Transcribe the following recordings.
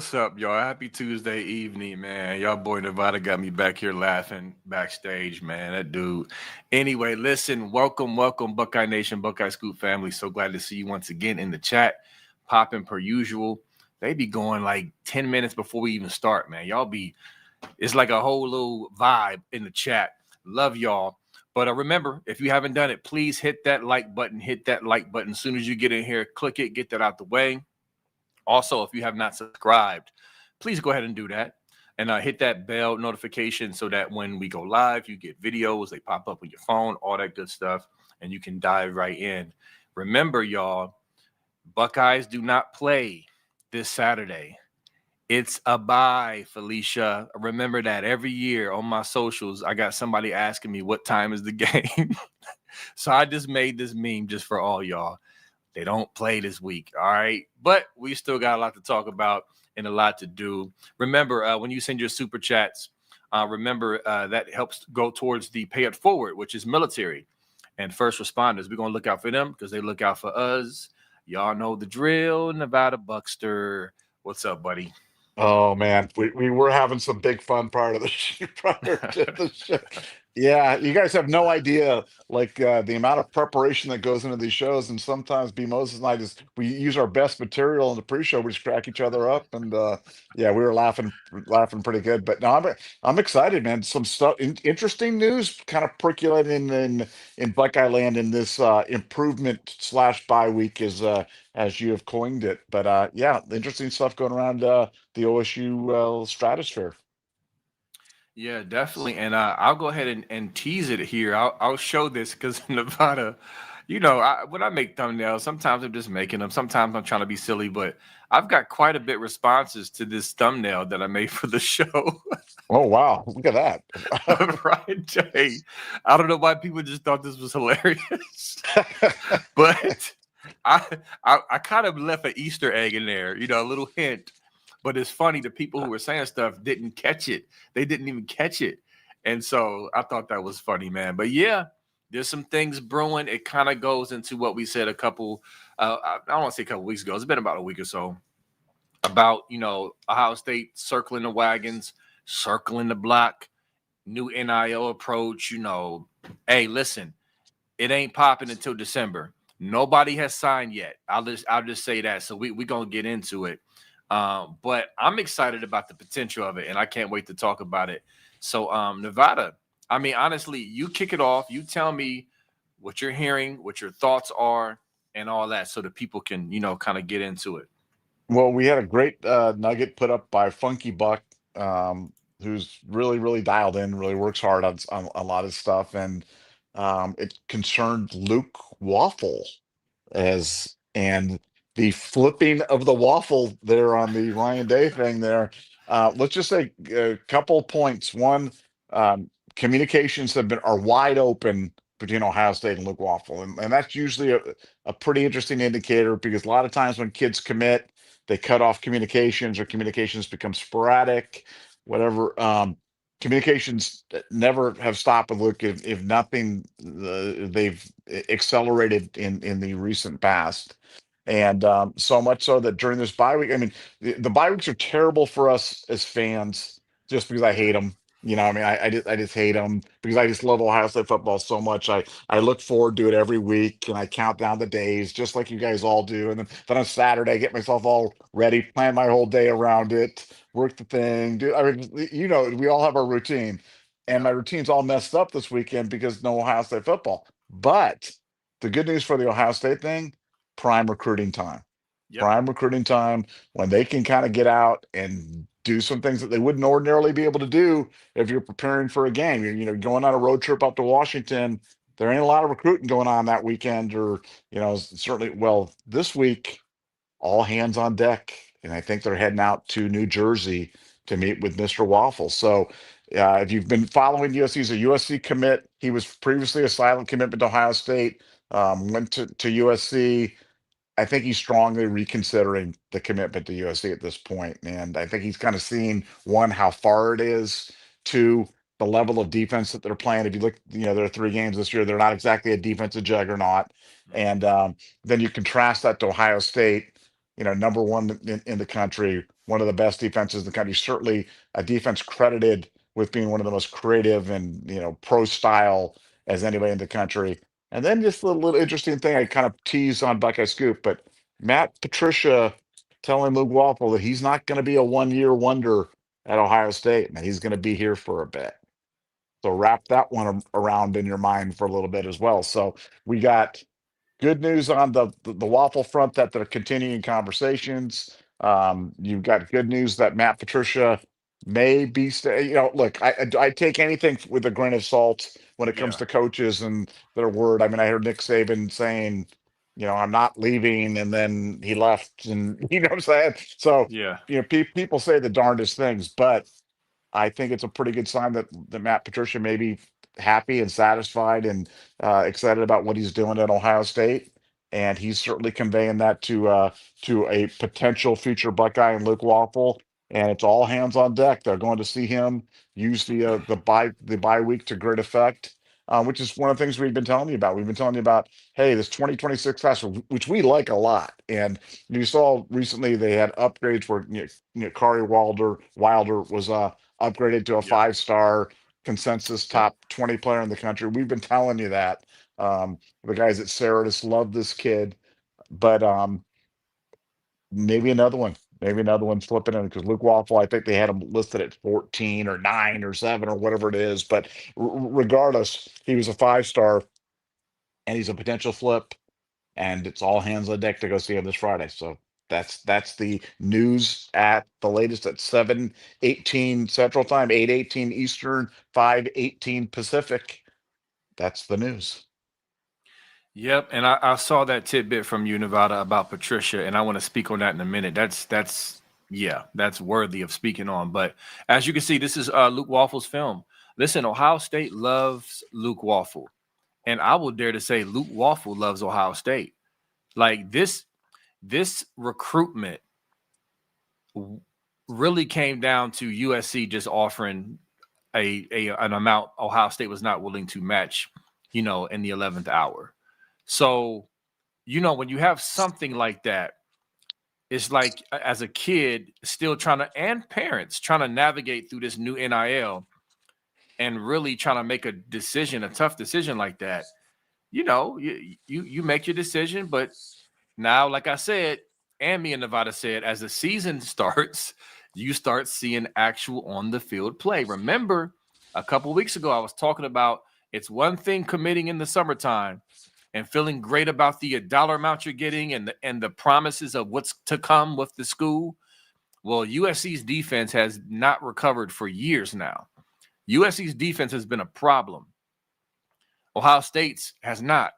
what's up, y'all? Happy Tuesday evening, man. Y'all boy Nevada got me back here laughing backstage, man. That dude. Anyway, listen, welcome, Buckeye Nation, Buckeye Scoop family. So glad to see you once again in the chat, popping per usual. They be going like 10 minutes before we even start, man. It's like a whole little vibe in the chat. Love y'all. But remember, if you haven't done it, please hit that like button. Hit that like button. As soon as you get in here, click it, get that out the way. Also, if you have not subscribed, please go ahead and do that and hit that bell notification so that when we go live, you get videos, they pop up on your phone, all that good stuff, and you can dive right in. Remember, y'all, Buckeyes do not play this Saturday. It's a bye, Felicia. Remember that every year on my socials, I got somebody asking me what time is the game. So I just made this meme just for all y'all. They don't play this week, all right? But we still got a lot to talk about and a lot to do. Remember, when you send your super chats, remember that helps go towards the pay it forward, which is military and first responders. We're going to look out for them because they look out for us. Y'all know the drill. Nevada Buckster. What's up, buddy? Oh man, we were having some big fun part of the prior to the show. Yeah, you guys have no idea the amount of preparation that goes into these shows, and sometimes B Moses and I just we use our best material in the pre-show. We just crack each other up, and yeah, we were laughing pretty good. But no, I'm excited, man. Some stuff, interesting news, kind of percolating in Buckeye land in this improvement slash bye week as you have coined it. But yeah, interesting stuff going around the OSU stratosphere. Yeah, definitely. And I'll go ahead and tease it here. I'll show this because Nevada, when I make thumbnails, sometimes I'm just making them. Sometimes I'm trying to be silly, but I've got quite a bit responses to this thumbnail that I made for the show. Oh wow, look at that. Right, Jay. I don't know why people just thought this was hilarious, but I, I kind of left an Easter egg in there, a little hint. But it's funny, the people who were saying stuff didn't catch it. They didn't even catch it. And so I thought that was funny, man. But yeah, there's some things brewing. It kind of goes into what we said I don't want to say a couple weeks ago. It's been about a week or so about, Ohio State circling the wagons, circling the block, new NIL approach. Hey, listen, it ain't popping until December. Nobody has signed yet. I'll just say that. So we gonna get into it. But I'm excited about the potential of it, and I can't wait to talk about it. So, Nevada, I mean, honestly, you kick it off. You tell me what you're hearing, what your thoughts are, and all that, so that people can, kind of get into it. Well, we had a great nugget put up by Funky Buck, who's really dialed in, really works hard on a lot of stuff, and it concerned Luke Waffle and the flipping of the waffle there on the Ryan Day thing there. Let's just say a couple points. One, communications are wide open between Ohio State and Luke Waffle, and that's usually a pretty interesting indicator because a lot of times when kids commit, they cut off communications or communications become sporadic, whatever. Communications never have stopped with Luke if nothing they've accelerated in the recent past. And so much so that during this bye week, I mean, the bye weeks are terrible for us as fans just because I hate them. I mean, I just hate them because I just love Ohio State football so much. I look forward to it every week and I count down the days just like you guys all do. And then on Saturday, I get myself all ready, plan my whole day around it, work the thing. I mean, we all have our routine. And Yep. my routine's all messed up this weekend because no Ohio State football. But the good news for the Ohio State thing, prime recruiting time. Yep. Prime recruiting time when they can kind of get out and do some things that they wouldn't ordinarily be able to do if you're preparing for a game. You're, going on a road trip up to Washington. There ain't a lot of recruiting going on that weekend, or certainly. Well, this week, all hands on deck, and I think they're heading out to New Jersey to meet with Mr. Waffle. So, if you've been following USC, he's a USC commit. He was previously a silent commitment to Ohio State. Went to USC. I think he's strongly reconsidering the commitment to USC at this point, and I think he's kind of seeing one how far it is, two the level of defense that they're playing. If you look, there are 3 games this year; they're not exactly a defensive juggernaut, and then you contrast that to Ohio State, number one in the country, one of the best defenses in the country. Certainly a defense credited with being one of the most creative and pro style as anybody in the country. And then just a little interesting thing I kind of teased on Buckeye Scoop, but Matt Patricia telling Luke Waffle that he's not going to be a 1-year wonder at Ohio State, and he's going to be here for a bit. So wrap that one around in your mind for a little bit as well. So we got good news on the Waffle front that they're continuing conversations. You've got good news that Matt Patricia may be look, I take anything with a grain of salt when it comes Yeah. to coaches and their word. I mean, I heard Nick Saban saying, I'm not leaving, and then he left, and what I'm saying. So, Yeah. people say the darndest things, but I think it's a pretty good sign that Matt Patricia may be happy and satisfied and excited about what he's doing at Ohio State, and he's certainly conveying that to a potential future Buckeye and Luke Waffle. And it's all hands on deck. They're going to see him use the bye week to great effect, which is one of the things we've been telling you about. We've been telling you about, hey, this 2026 class, which we like a lot, and you saw recently they had upgrades where Kari Wilder was upgraded to a Yep. 5-star consensus Yep. top 20 player in the country. We've been telling you that. The guys at Saratus love this kid, but maybe another one. Maybe another one slipping in because Luke Waffle, I think they had him listed at 14 or 9 or 7 or whatever it is. But regardless, he was a 5-star and he's a potential flip, and it's all hands on deck to go see him this Friday. So that's the news at the latest at 7:18 Central Time, 8:18 Eastern, 5:18 Pacific. That's the news. Yep. And I saw that tidbit from you, Nevada, about Patricia, and I want to speak on that in a minute. That's worthy of speaking on. But as you can see, this is Luke Waffle's film. Listen, Ohio State loves Luke Waffle. And I will dare to say Luke Waffle loves Ohio State. Like this recruitment really came down to USC just offering an amount Ohio State was not willing to match, in the 11th hour. So, when you have something like that, it's like as a kid still and parents trying to navigate through this new NIL and really trying to make a tough decision like that. You make your decision, but now, like I said, and me and Nevada said, as the season starts, you start seeing actual on the field play. Remember, a couple weeks ago, I was talking about it's one thing committing in the summertime and feeling great about the dollar amount you're getting and the promises of what's to come with the school. Well, USC's defense has not recovered for years now. USC's defense has been a problem. Ohio State's has not.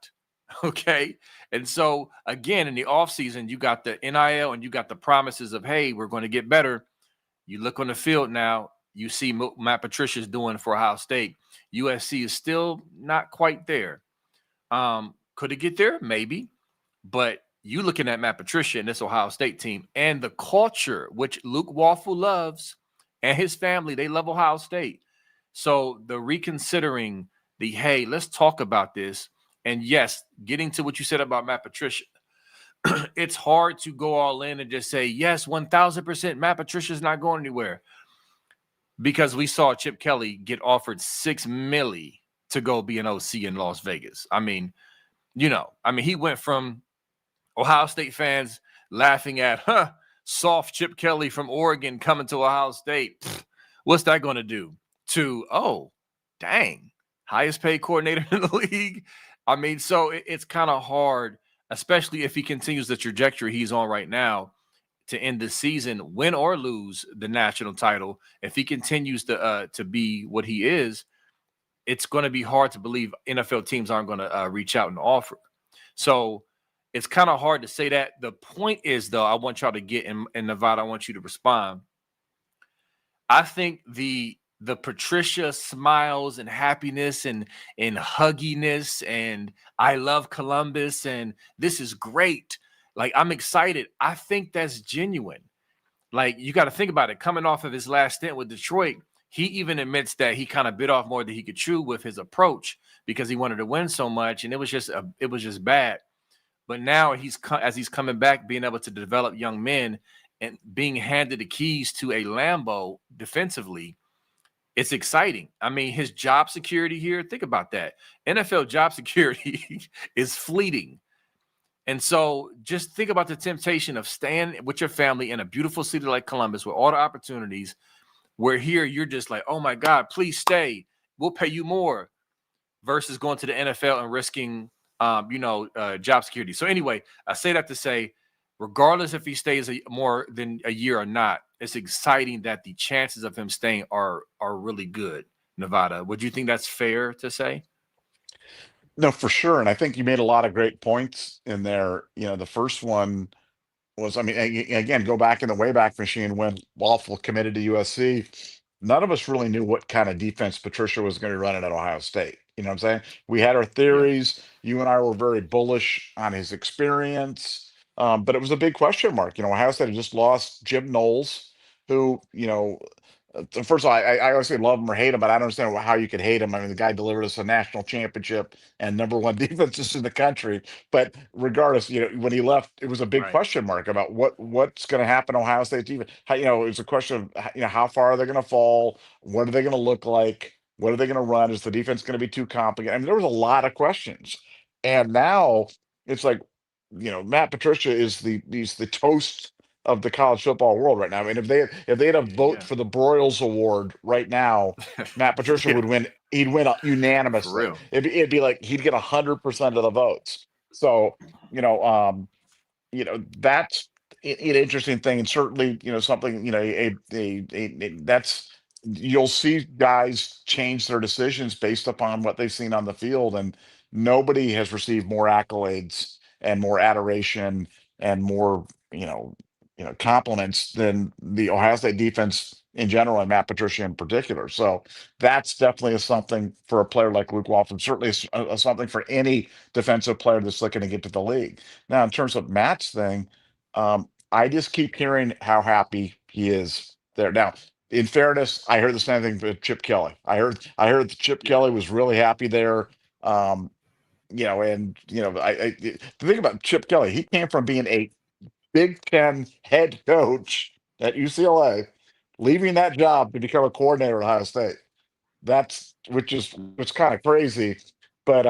Okay. And so, again, in the offseason, you got the NIL and you got the promises of, hey, we're going to get better. You look on the field now, you see Matt Patricia's doing for Ohio State. USC is still not quite there. Could it get there? Maybe. But you looking at Matt Patricia and this Ohio State team and the culture, which Luke Waffle loves, and his family, they love Ohio State. So the reconsidering hey, let's talk about this. And yes, getting to what you said about Matt Patricia, it's hard to go all in and just say, yes, 1,000% Matt Patricia's not going anywhere. Because we saw Chip Kelly get offered $6 million to go be an OC in Las Vegas. I mean, he went from Ohio State fans laughing at, soft Chip Kelly from Oregon coming to Ohio State. Pfft, what's that going to do? To, oh, dang, highest paid coordinator in the league. I mean, so it's kind of hard, especially if he continues the trajectory he's on right now to end the season, win or lose the national title. If he continues to be what he is, it's going to be hard to believe NFL teams aren't going to reach out and offer. So it's kind of hard to say that. The point is, though, I want y'all to get in Nevada. I want you to respond. I think the Patricia smiles and happiness and hugginess and I love Columbus and this is great. Like, I'm excited. I think that's genuine. Like, you got to think about it. Coming off of his last stint with Detroit, he even admits that he kind of bit off more than he could chew with his approach because he wanted to win so much, and it was just bad. But now as he's coming back, being able to develop young men and being handed the keys to a Lambo defensively, it's exciting. I mean, his job security here, think about that. NFL job security is fleeting. And so just think about the temptation of staying with your family in a beautiful city like Columbus with all the opportunities, where here you're just like, oh my God, please stay. We'll pay you more, versus going to the NFL and risking, job security. So anyway, I say that to say, regardless if he stays more than a year or not, it's exciting that the chances of him staying are really good. Nevada, would you think that's fair to say? No, for sure. And I think you made a lot of great points in there. The first one was, I mean, again, go back in the Wayback Machine when Waffle committed to USC. None of us really knew what kind of defense Patricia was going to be running at Ohio State. You know what I'm saying? We had our Yeah. theories. You and I were very bullish on his experience, but it was a big question mark. Ohio State had just lost Jim Knowles, who, first of all, I always say love him or hate him, but I don't understand how you could hate him. I mean, the guy delivered us a national championship and number one defenses in the country. But regardless, when he left, it was a big Right. question mark about what's going to happen to Ohio State defense. How, it was a question of how far are they going to fall? What are they going to look like? What are they going to run? Is the defense going to be too complicated? I mean, there was a lot of questions, and now it's like, Matt Patricia is he's the toast of the college football world right now. I mean, if they had a vote Yeah. for the Broyles Award right now, Matt Patricia Yeah. would win. He'd win For unanimously. real. It'd be like he'd get 100% of the votes. So, you know, um, that's an interesting thing, and certainly, something, that's you'll see guys change their decisions based upon what they've seen on the field, and nobody has received more accolades and more adoration and more, compliments than the Ohio State defense in general and Matt Patricia in particular. So that's definitely something for a player like Luke Walton. Certainly something for any defensive player that's looking to get to the league. Now, in terms of Matt's thing, I just keep hearing how happy he is there. Now, in fairness, I heard the same thing with Chip Kelly. I heard that Chip Yeah. Kelly was really happy there. Um, and the thing about Chip Kelly, he came from being a Big Ten head coach at UCLA, leaving that job to become a coordinator at Ohio State. That's which kind of crazy, but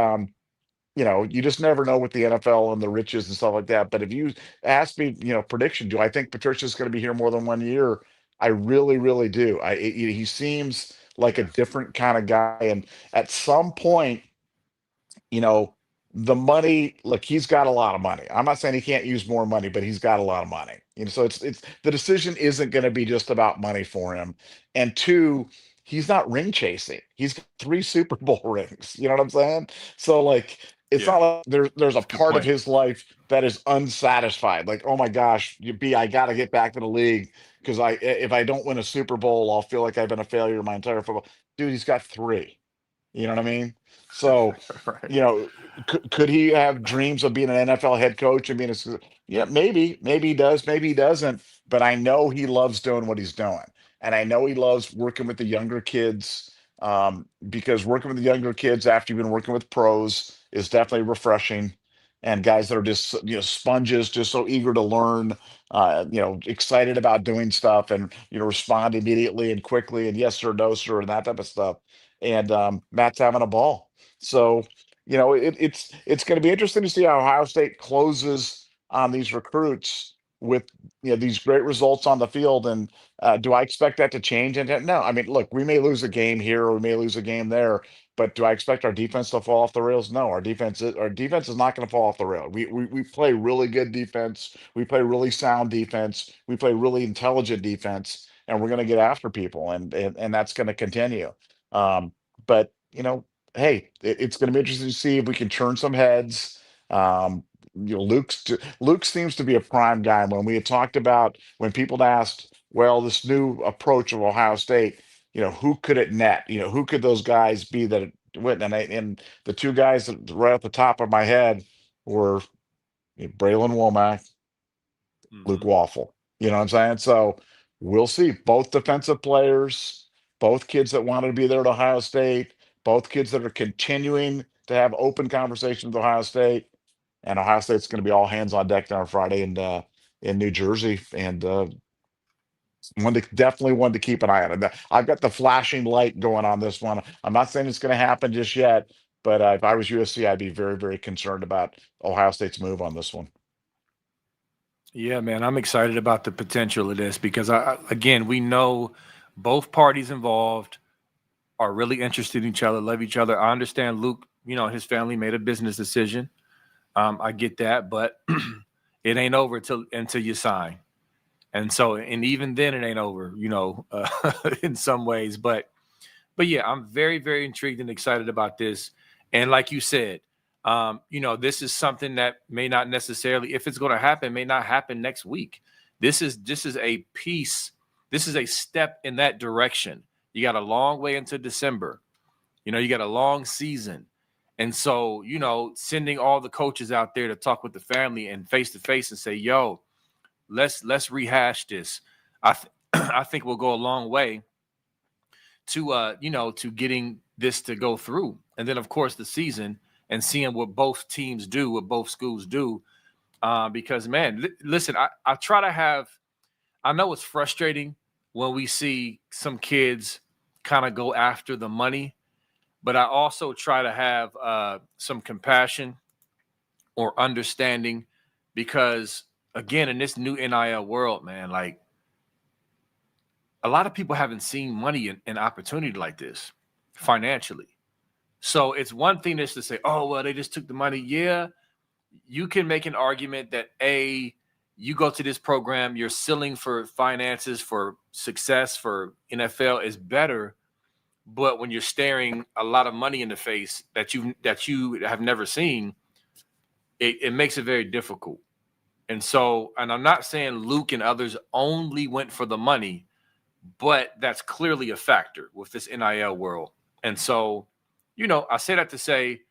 you just never know with the NFL and the riches and stuff like that. But if you ask me, prediction, do I think Patricia's going to be here more than 1 year? I really, really do. He seems like a Yeah. different kind of guy, and at some point, you know, the money, look, he's got a lot of money. I'm not saying he can't use more money, but he's got a lot of money. So it's the decision isn't going to be just about money for him. And two, he's not ring chasing. He's got three Super Bowl rings. You know what I'm saying? So like it's Yeah. not like there's a That's a good part of point. his life that is unsatisfied. Like, oh my gosh, I gotta get back to the league because if I don't win a Super Bowl, I'll feel like I've been a failure my entire football. Dude, he's got three. You know what I mean? So, Right. you know, could he have dreams of being an NFL head coach and being yeah, maybe he does, maybe he doesn't, but I know he loves doing what he's doing. And I know he loves working with the younger kids, because working with the younger kids after you've been working with pros is definitely refreshing. And guys that are just, sponges, just so eager to learn, excited about doing stuff and, respond immediately and quickly and yes sir, no sir, and that type of stuff. And Matt's having a ball. So, it's going to be interesting to see how Ohio State closes on these recruits with these great results on the field. And do I expect that to change? And no, I mean, look, we may lose a game here or we may lose a game there, but do I expect our defense to fall off the rails? No, our defense is not going to fall off the rail. We play really good defense. We play really sound defense. We play really intelligent defense, and we're going to get after people, and that's going to continue. But hey, it's going to be interesting to see if we can turn some heads. Um, Luke seems to be a prime guy. When we had talked about when people asked, well, this new approach of Ohio State, who could it net? Who could those guys be that it went? And the two guys that right off the top of my head were Braylon Womack, Luke Hmm. Waffle. You know what I'm saying? So we'll see. Both defensive players, both kids that wanted to be there at Ohio State, both kids that are continuing to have open conversations with Ohio State. And Ohio State's going to be all hands on deck on Friday in New Jersey. And Definitely one to keep an eye on. And I've got the flashing light going on this one. I'm not saying it's going to happen just yet, but if I was USC, I'd be very, very concerned about Ohio State's move on this one. Yeah, man, I'm excited about the potential of this because again, we know both parties involved are really interested in each other, love each other. I understand Luke, his family made a business decision. I get that, but it ain't over until you sign. And so, and even then, it ain't over, in some ways. But yeah, I'm very, very intrigued and excited about this. And like you said, this is something that may not necessarily, if it's going to happen, may not happen next week. This is a piece. This is a step in that direction. You got a long way into December. You got a long season. And so, sending all the coaches out there to talk with the family and face to face and say, yo, let's rehash this. I think we'll go a long way to getting this to go through. And then of course the season and seeing what both teams do, what both schools do. Because man, listen, I try to have, I know it's frustrating when we see some kids kind of go after the money, but I also try to have some compassion or understanding because again, in this new NIL world, man, like a lot of people haven't seen money and opportunity like this financially. So it's one thing is to say, oh, well, they just took the money. Yeah, you can make an argument that you go to this program, your ceiling for finances, for success, for NFL is better. But when you're staring a lot of money in the face that you have never seen, it makes it very difficult. And so, and I'm not saying Luke and others only went for the money, but that's clearly a factor with this NIL world. And so, I say that to say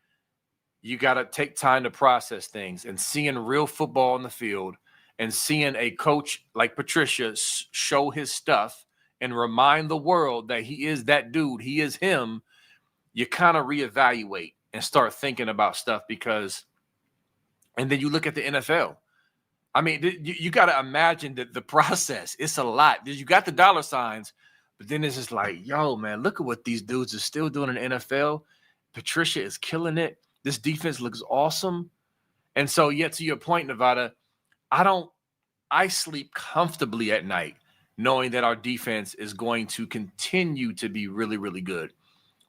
you got to take time to process things and seeing real football on the field and seeing a coach like Patricia show his stuff and remind the world that he is that dude, he is him. You kind of reevaluate and start thinking about stuff and then you look at the NFL. I mean, you got to imagine that the process, it's a lot. You got the dollar signs, but then it's just like, yo, man, look at what these dudes are still doing in the NFL. Patricia is killing it. This defense looks awesome. And so, yet to your point, Nevada, I sleep comfortably at night knowing that our defense is going to continue to be really, really good.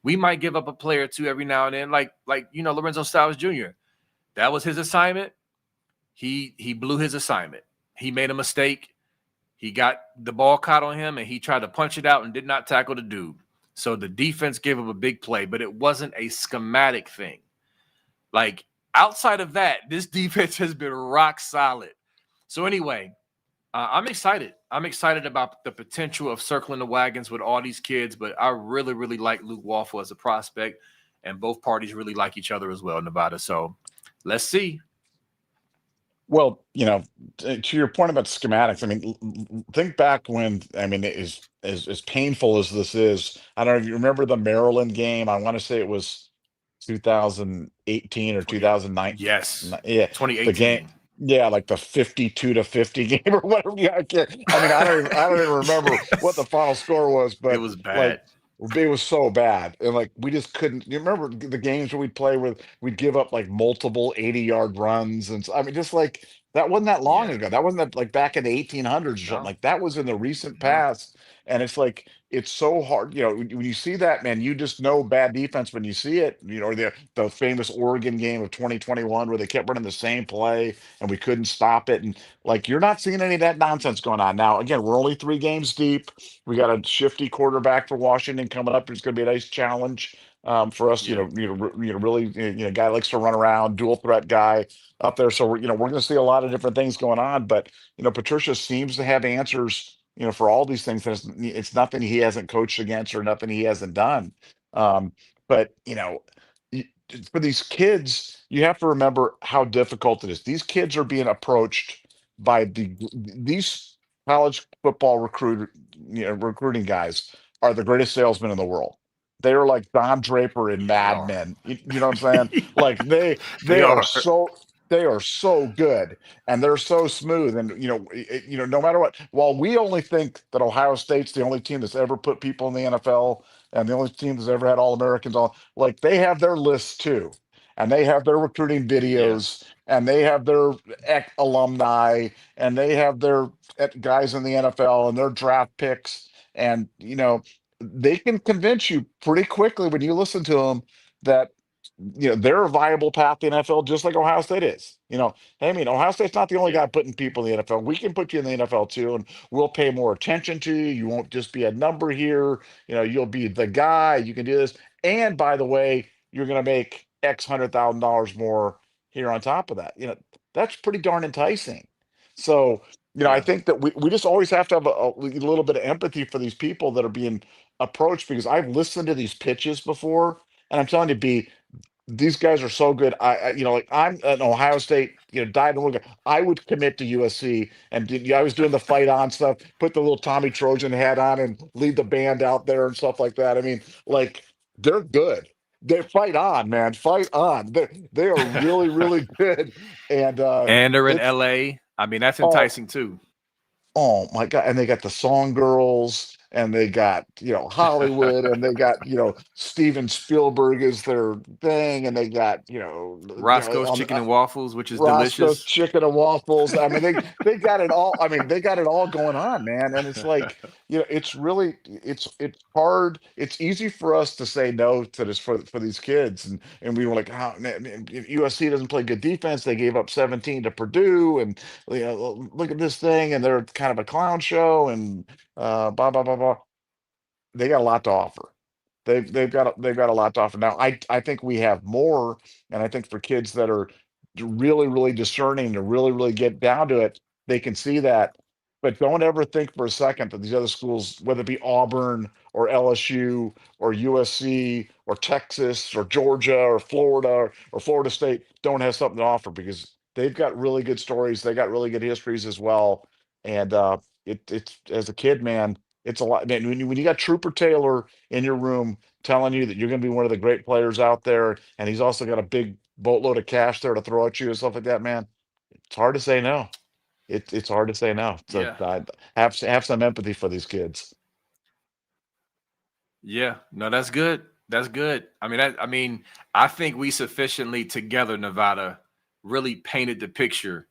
We might give up a player or two every now and then, like Lorenzo Styles Jr. That was his assignment. He blew his assignment. He made a mistake. He got the ball caught on him, and he tried to punch it out and did not tackle the dude. So the defense gave him a big play, but it wasn't a schematic thing. Like outside of that, this defense has been rock solid. So anyway, I'm excited. I'm excited about the potential of circling the wagons with all these kids, but I really, really like Luke Waffle as a prospect, and both parties really like each other as well, Nevada. So let's see. Well, to your point about schematics, I mean, think back when, I mean, it is as painful as this is. I don't know if you remember the Maryland game. I want to say it was 2018 or 20, 2009. yes, Yeah, the game. 2018. Yeah, like the 52-50 game or whatever. Yeah, I mean, I don't even remember what the final score was, It but was like bad. it was so bad, and like we just couldn't. You remember the games where we'd play with we'd give up like multiple 80-yard runs, and I mean, just like that wasn't that long Yeah. ago. That wasn't that, like back in the 1800s or something. No, Like that was in the recent no. past, and it's like it's so hard. When you see that, man, you just know bad defense when you see it. Or the famous Oregon game of 2021 where they kept running the same play and we couldn't stop it. And like you're not seeing any of that nonsense going on now. Again, we're only 3 games deep. We got a shifty quarterback for Washington coming up. It's going to be a nice challenge for us. Yeah. Really, guy likes to run around, dual threat guy up there. So we're going to see a lot of different things going on. But Patricia seems to have answers. For all these things. It's nothing he hasn't coached against or nothing he hasn't done. But y- for these kids, you have to remember how difficult it is. These kids are being approached by these college football recruiting guys are the greatest salesmen in the world. They are like Don Draper in Yeah, they Mad are. Men. You know what I'm saying? Like they They are are. so they are so good and they're so smooth. And no matter what, while we only think that Ohio State's the only team that's ever put people in the NFL and the only team that's ever had All-Americans on, like they have their lists too. And they have their recruiting Yeah. videos and they have their alumni and they have their guys in the NFL and their draft picks. And, they can convince you pretty quickly when you listen to them that they're a viable path to the NFL, just like Ohio State is. Ohio State's not the only Yeah. guy putting people in the NFL. We can put you in the NFL too, and we'll pay more attention to you. You won't just be a number here. You'll be the guy. You can do this. And by the way, you're going to make X $100,000 more here on top of that. That's pretty darn enticing. So, I Yeah. think that we just always have to have a little bit of empathy for these people that are being approached, because I've listened to these pitches before, and I'm telling you, B, these guys are so good. Like I'm an Ohio State, dyed in the wool. I would commit to USC, and I was doing the fight on stuff, put the little Tommy Trojan hat on, and lead the band out there and stuff like that. I mean, like they're good. They fight on, man. Fight on. They are really, really good, and And they're in it's LA. I mean, that's oh enticing too. Oh my God. And they got the song girls and they got, Hollywood, and they got, Steven Spielberg is their thing. And they got, Roscoe's on Chicken and Waffles, which is Roscoe's delicious. Chicken and Waffles. I mean, they got it all. I mean, they got it all going on, man. And it's like, it's really it's hard. It's easy for us to say no to this for these kids. And we were like, oh, man, USC doesn't play good defense. They gave up 17 to Purdue, and look at this thing, and they're kind of a clown show, and blah blah blah blah. They got a lot to offer. They've got a lot to offer. Now, I think we have more, and I think for kids that are really really discerning to really really get down to it, they can see that. But don't ever think for a second that these other schools, whether it be Auburn or LSU or USC or Texas or Georgia or Florida or Florida State, don't have something to offer, because they've got really good stories. They got really good histories as well. And it's, as a kid, man, it's a lot. Man, when you got Trooper Taylor in your room telling you that you're going to be one of the great players out there, and he's also got a big boatload of cash there to throw at you and stuff like that, man, it's hard to say no. It's hard to say no. So Yeah. have some empathy for these kids. Yeah. No, that's good. That's good. I mean, I think we sufficiently together, Nevada, really painted the picture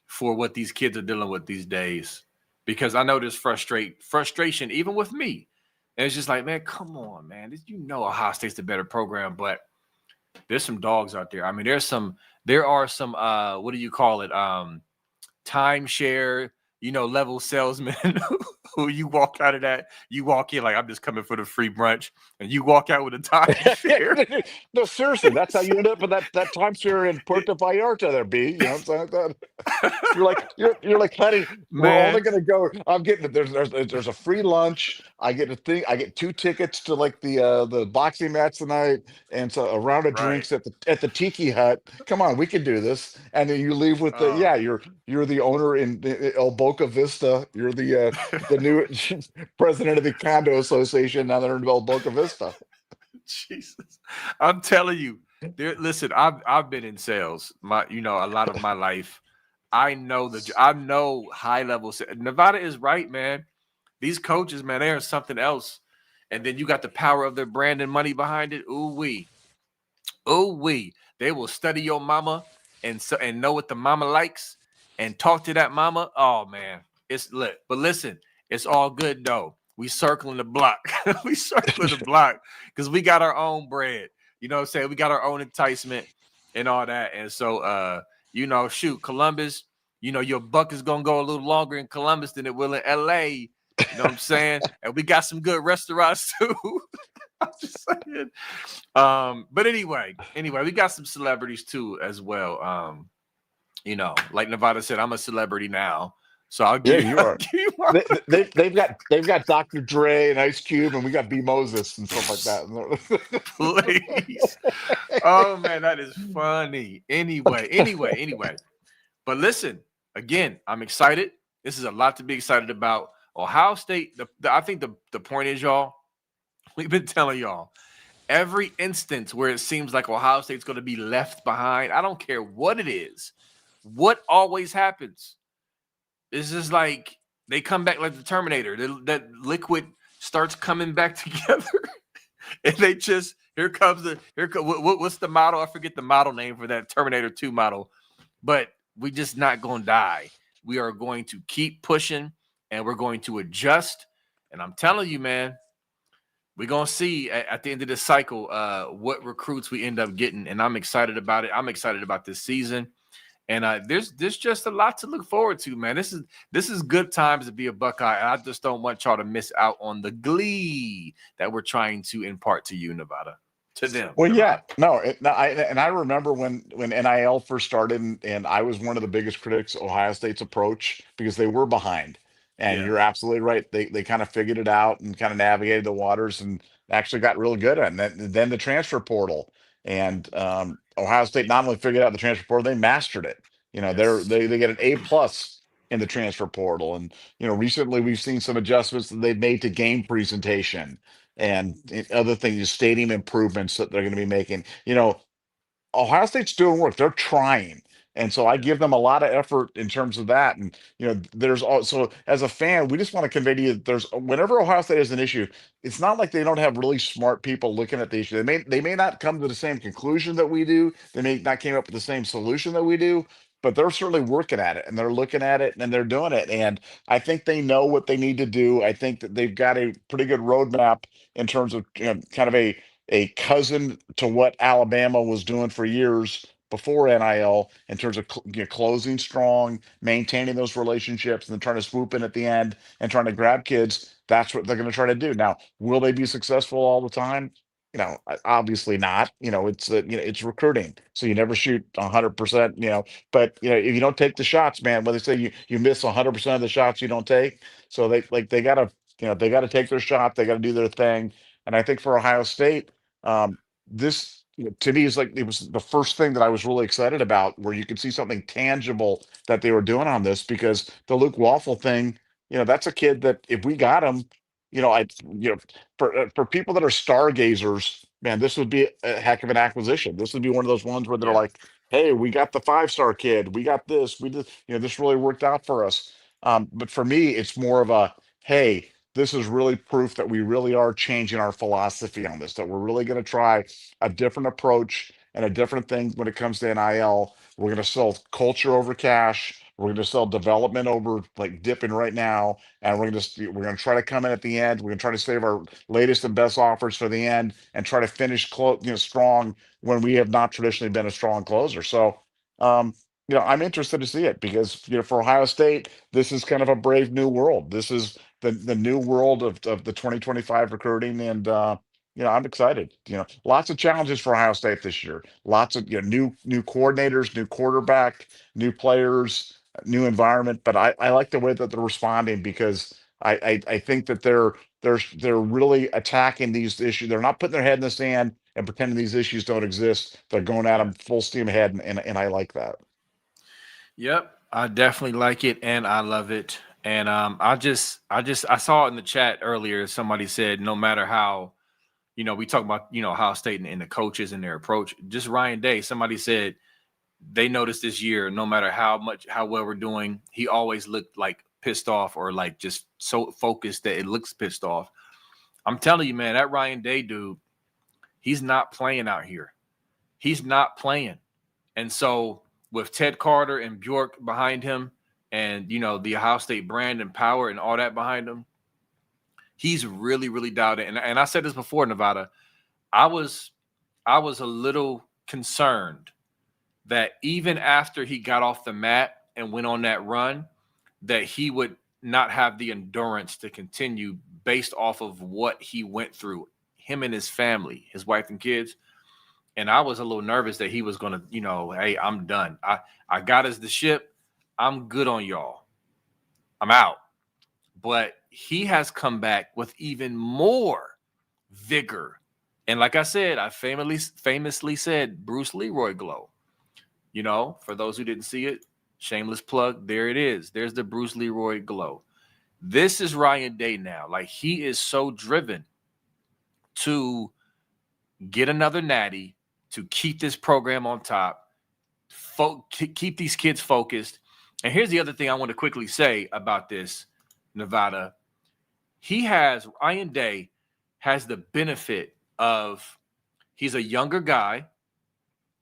for what these kids are dealing with these days. Because I know there's frustration even with me. And it's just like, man, come on, man. Ohio State's the better program, but there's some dogs out there. I mean, there are some what do you call it? Timeshare, level salesmen who you walk out of that, you walk in like, I'm just coming for the free brunch, and you walk out with a timeshare. No, seriously, that's how you end up with that timeshare in Puerto Vallarta there, B. You know what I'm saying? You're like, honey, we're only Man, gonna go. I'm getting there's a free lunch. I get a thing. I get 2 tickets to like the boxing match tonight, and so a round of right. drinks at the Tiki Hut. Come on, we can do this. And then you leave with Oh, you're the owner in El Boca Vista. You're the new president of the condo association now that are in El Boca Vista. Jesus. I'm telling you. Listen, I've been in sales a lot of my life. I know high level. Nevada is right, man. These coaches, man, they are something else. And then you got the power of their brand and money behind it. Ooh wee. They will study your mama and know what the mama likes and talk to that mama. Oh man, it's lit. But listen, it's all good though. We circling the block. We circling the block because we got our own bread. You know what I'm saying? We got our own enticement and all that. And so shoot, Columbus, your buck is gonna go a little longer in Columbus than it will in LA. You know what I'm saying? And we got some good restaurants too. I'm just saying. But anyway, we got some celebrities too as well. Like Nevada said, I'm a celebrity now, so I'll Yeah, give you, you I'll are. give you my They've got Dr. Dre and Ice Cube, and we got B Moses and stuff like that. please. Oh man, that is funny. Anyway. But listen, again, I'm excited. This is a lot to be excited about. Ohio State. I think the point is, y'all, we've been telling y'all, Every instance where it seems like Ohio State's going to be left behind, I don't care what it is. What always happens? It's just like they come back like the Terminator. That liquid starts coming back together, and they just what's the model? I forget the model name for that Terminator 2 model, but we just not going to die. We are going to keep pushing, and we're going to adjust. And I'm telling you, man, we're going to see at the end of this cycle what recruits we end up getting, and I'm excited about it. I'm excited about this season. And there's just a lot to look forward to, man. This is good times to be a Buckeye. And I just don't want y'all to miss out on the glee that we're trying to impart to you, Nevada, to them. Well, yeah, Nevada. no, I remember when NIL first started, and I was one of the biggest critics of Ohio State's approach because they were behind. And Yeah. you're absolutely right. They kind of figured it out and kind of navigated the waters and actually got real good at it. And then the transfer portal, and Ohio State not only figured out the transfer portal, they mastered it. Yes. They get an A+ in the transfer portal. And recently we've seen some adjustments that they've made to game presentation and other things, stadium improvements that they're going to be making. Ohio State's doing work. They're trying. And so I Yeah. give them a lot of effort in terms of that. And, there's also, as a fan, we just want to convey to you that there's, whenever Ohio State has an issue, it's not like they don't have really smart people looking at the issue. They may not come to the same conclusion that we do. They may not came up with the same solution that we do, but they're certainly working at it, and they're looking at it, and they're doing it. And I think they know what they need to do. I think that they've got a pretty good roadmap in terms of, kind of a cousin to what Alabama was doing for years before NIL in terms of closing strong, maintaining those relationships, and then trying to swoop in at the end and trying to grab kids. That's what they're going to try to do. Now, will they be successful all the time? Obviously not. It's recruiting, so you never shoot 100%. But if you don't take the shots, man, what they say, you miss 100% of the shots you don't take. So they gotta they gotta take their shot. They gotta do their thing. And I think for Ohio State, this to me is like it was the first thing that I was really excited about, where you could see something tangible that they were doing on this, because the Luke Waffle thing, that's a kid that if we got him, I for people that are stargazers, man, this would be a heck of an acquisition. This would be one of those ones where they're Yeah. like, hey, we got the 5-star kid, we got this, we did, this really worked out for us. But for me, it's more of a, hey, this is really proof that we really are changing our philosophy on this, that we're really going to try a different approach and a different thing when it comes to NIL. We're going to sell culture over cash. We're going to sell development over like dipping right now. And we're going to try to come in at the end. We're going to try to save our latest and best offers for the end and try to finish strong when we have not traditionally been a strong closer. So, I'm interested to see it because, for Ohio State, this is kind of a brave new world. This is the new world of the 2025 recruiting. And I'm excited. Lots of challenges for Ohio State this year. Lots of new coordinators, new quarterback, new players, new environment. But I like the way that they're responding, because I think that they're really attacking these issues. They're not putting their head in the sand and pretending these issues don't exist. They're going at Yeah. them full steam ahead, and I like that. Yep. I definitely like it, and I love it. And I saw it in the chat earlier. Somebody said, no matter how, we talk about, Ohio State and the coaches and their approach. Just Ryan Day, somebody said they noticed this year, no matter how well we're doing, he always looked like pissed off, or like just so focused that it looks pissed off. I'm telling you, man, that Ryan Day dude, he's not playing out here. He's not playing. And so with Ted Carter and Bjork behind him, and the Ohio State brand and power and all that behind him, he's really, really dialed in. And I said this before, Nevada. I was a little concerned that even after he got off the mat and went on that run, that he would not have the endurance to continue based off of what he went through, him and his family, his wife and kids. And I was a little nervous that he was going to, hey, I'm done. I got us the ship. I'm good on y'all. I'm out. But he has come back with even more vigor. And like I said, I famously said Bruce Leroy glow. For those who didn't see it, shameless plug, there it is. There's the Bruce Leroy glow. This is Ryan Day now. Like, he is so driven to get another natty to keep this program on top, keep these kids focused. And here's the other thing I want to quickly say about this, Nevada. Ryan Day has the benefit of, he's a younger guy,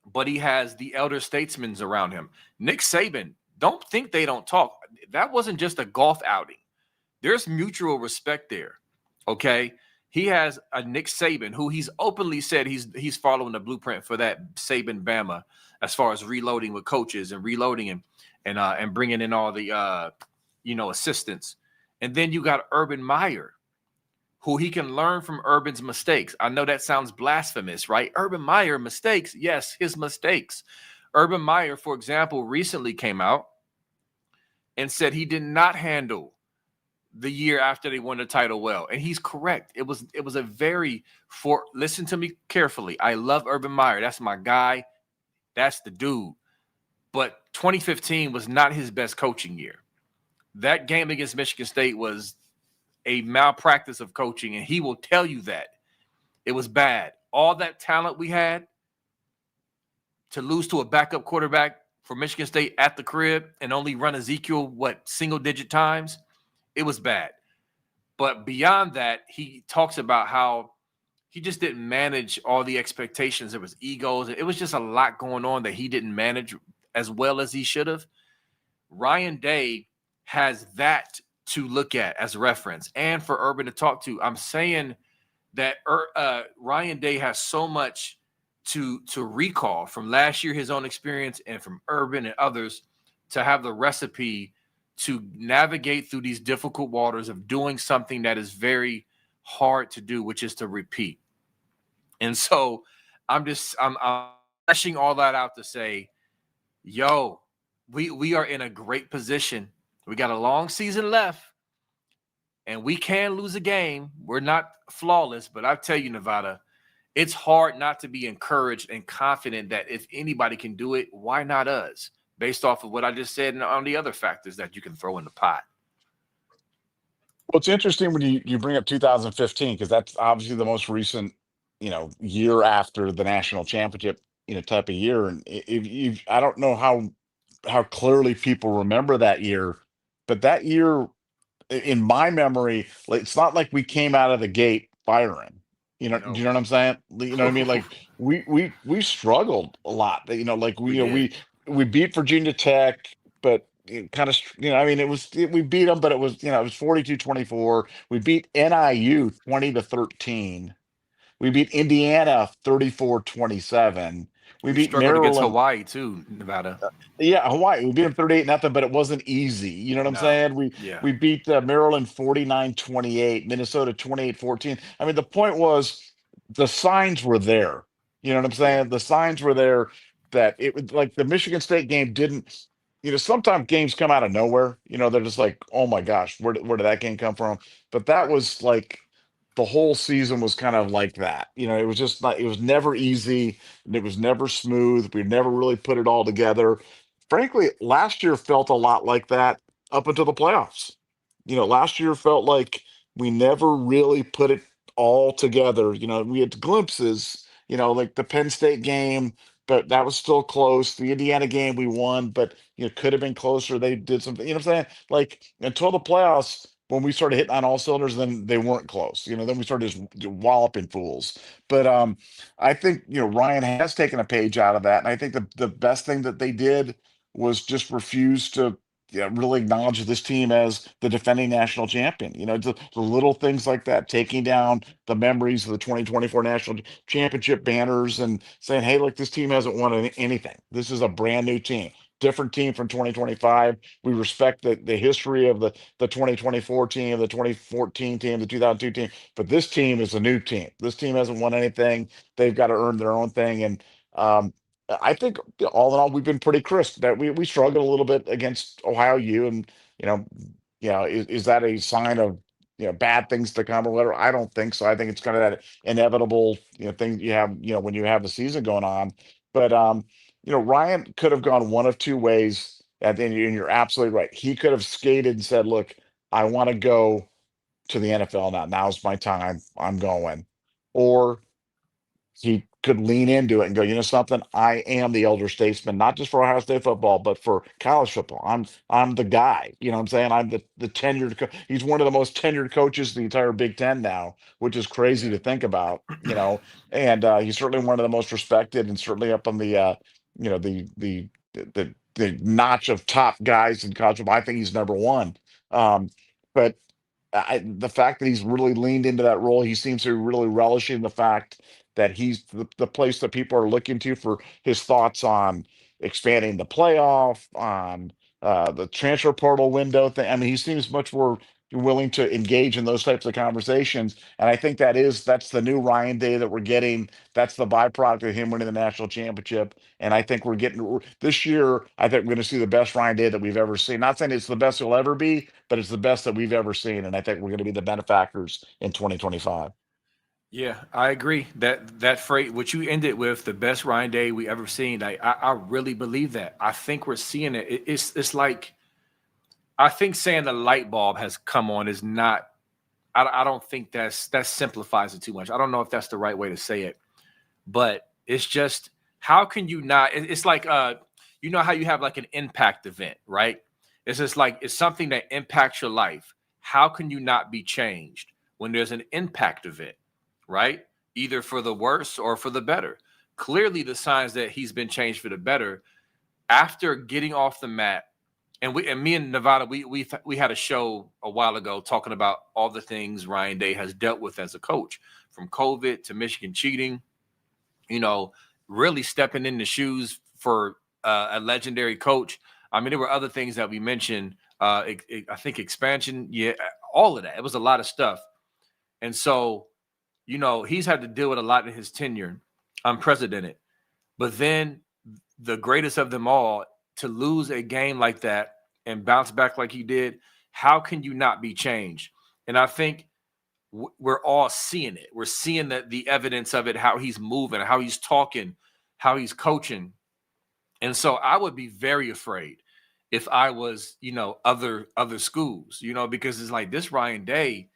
but he has the elder statesmen around him. Nick Saban, don't think they don't talk. That wasn't just a golf outing. There's mutual respect there. Okay. He has a Nick Saban who he's openly said he's following the blueprint for that Saban Bama as far as reloading with coaches and reloading and bringing in all the assistants. And then you got Urban Meyer, who he can learn from Urban's mistakes. I know that sounds blasphemous, right? Urban Meyer mistakes. Yes, his mistakes. Urban Meyer, for example, recently came out and said he did not handle the year after they won the title well. And he's correct. It was a very, listen to me carefully. I love Urban Meyer. That's my guy. That's the dude. But 2015 was not his best coaching year. That game against Michigan State was a malpractice of coaching, and he will tell you that. It was bad. All that talent we had, to lose to a backup quarterback for Michigan State at the crib and only run Ezekiel, single-digit times, it was bad. But beyond that, he talks about how he just didn't manage all the expectations. There was egos. It was just a lot going on that he didn't manage as well as he should have. Ryan Day has that to look at as reference and for Urban to talk to. I'm saying that Ryan Day has so much to recall from last year, his own experience, and from Urban and others, to have the recipe to navigate through these difficult waters of doing something that is very hard to do, which is to repeat. And so I'm fleshing all that out to say, yo, we are in a great position. We got a long season left, and we can lose a game. We're not flawless, but I tell you, Nevada, it's hard not to be encouraged and confident that if anybody can do it, why not us? Based off of what I just said and on the other factors that you can throw in the pot. Well, it's interesting when you bring up 2015, because that's obviously the most recent, year after the national championship, type of year. And if I don't know how clearly people remember that year, but that year in my memory, like, it's not like we came out of the gate firing. Do you No. know what I'm saying? You know what I mean? Like we struggled a lot. Like We we did. we beat Virginia Tech, but kind of, I mean, we beat them, but it was 42-24. We beat NIU 20-13. We beat Indiana 34-27. We We beat struggled against Maryland. Hawaii too, Nevada. Yeah, Hawaii. We beat them 38-0, but it wasn't easy. You know what I'm No. saying? We Yeah. we beat Maryland 49-28, Minnesota 28-14. I mean, the point was the signs were there. You know what I'm Yeah. saying? The signs were there that it was like the Michigan State game didn't. Sometimes games come out of nowhere. They're just like, oh my gosh, where did that game come from? But that Right. was like the whole season was kind of like that. It was just not. It was never easy. And it was never smooth. We never really put it all together. Frankly, last year felt a lot like that up until the playoffs. Last year felt like we never really put it all together. We had glimpses, like the Penn State game, but that was still close. The Indiana game we won, but could have been closer. They did something, what I'm saying? Like until the playoffs, when we started hitting on all cylinders, then they weren't close. Then we started just walloping fools. But I think Ryan has taken a page out of that, and I think the best thing that they did was just refuse to, really acknowledge this team as the defending national champion. The little things like that, taking down the memories of the 2024 national championship banners and saying, hey, look, this team hasn't won anything. This is a brand new team. Different team from 2025. We respect the history of the 2024 team, the 2014 team, the 2002 team, but this team is a new team. This team hasn't won anything. They've got to earn their own thing. And I think all in all, we've been pretty crisp. That we struggled a little bit against Ohio U, and you know, is that a sign of bad things to come or whatever? I don't think so. I think it's kind of that inevitable thing you have when you have the season going on. But Ryan could have gone one of two ways, and you're absolutely right. He could have skated and said, "Look, I want to go to the NFL now. Now's my time. I'm going," or he could lean into it and go, you know something, I am the elder statesman, not just for Ohio State football, but for college football. I'm the guy. You know what I'm saying? I'm the tenured. He's one of the most tenured coaches in the entire Big Ten now, which is crazy Yeah. to think about. And he's certainly one of the most respected, and certainly up on the you know the notch of top guys in college football. I think he's number one. But the fact that he's really leaned into that role, he seems to be really relishing the fact that he's the place that people are looking to for his thoughts on expanding the playoff, on the transfer portal window thing. I mean, he seems much more willing to engage in those types of conversations. And I think that's the new Ryan Day that we're getting. That's the byproduct of him winning the national championship. And I think this year, I think we're going to see the best Ryan Day that we've ever seen. Not saying it's the best he'll ever be, but it's the best that we've ever seen. And I think we're going to be the benefactors in 2025. Yeah, I agree that phrase, what you ended with, the best Ryan Day we ever seen. I really believe that. I think we're seeing it. It's like, I think saying the light bulb has come on is not. I don't think that simplifies it too much. I don't know if that's the right way to say it, but it's just, how can you not? It's like you know how you have like an impact event, right? It's just like, it's something that impacts your life. How can you not be changed when there's an impact event, right? Either for the worse or for the better. Clearly, the signs that he's been changed for the better after getting off the mat. And me and Nevada, we had a show a while ago talking about all the things Ryan Day has dealt with as a coach, from COVID to Michigan cheating, you know, really stepping in the shoes for a legendary coach. I mean, there were other things that we mentioned. I think expansion, yeah, all of that. It was a lot of stuff. And so, he's had to deal with a lot in his tenure, unprecedented. But then the greatest of them all, to lose a game like that and bounce back like he did, how can you not be changed? And I think we're all seeing it. We're seeing the evidence of it, how he's moving, how he's talking, how he's coaching. And so I would be very afraid if I was, other schools, because it's like, this Ryan Day,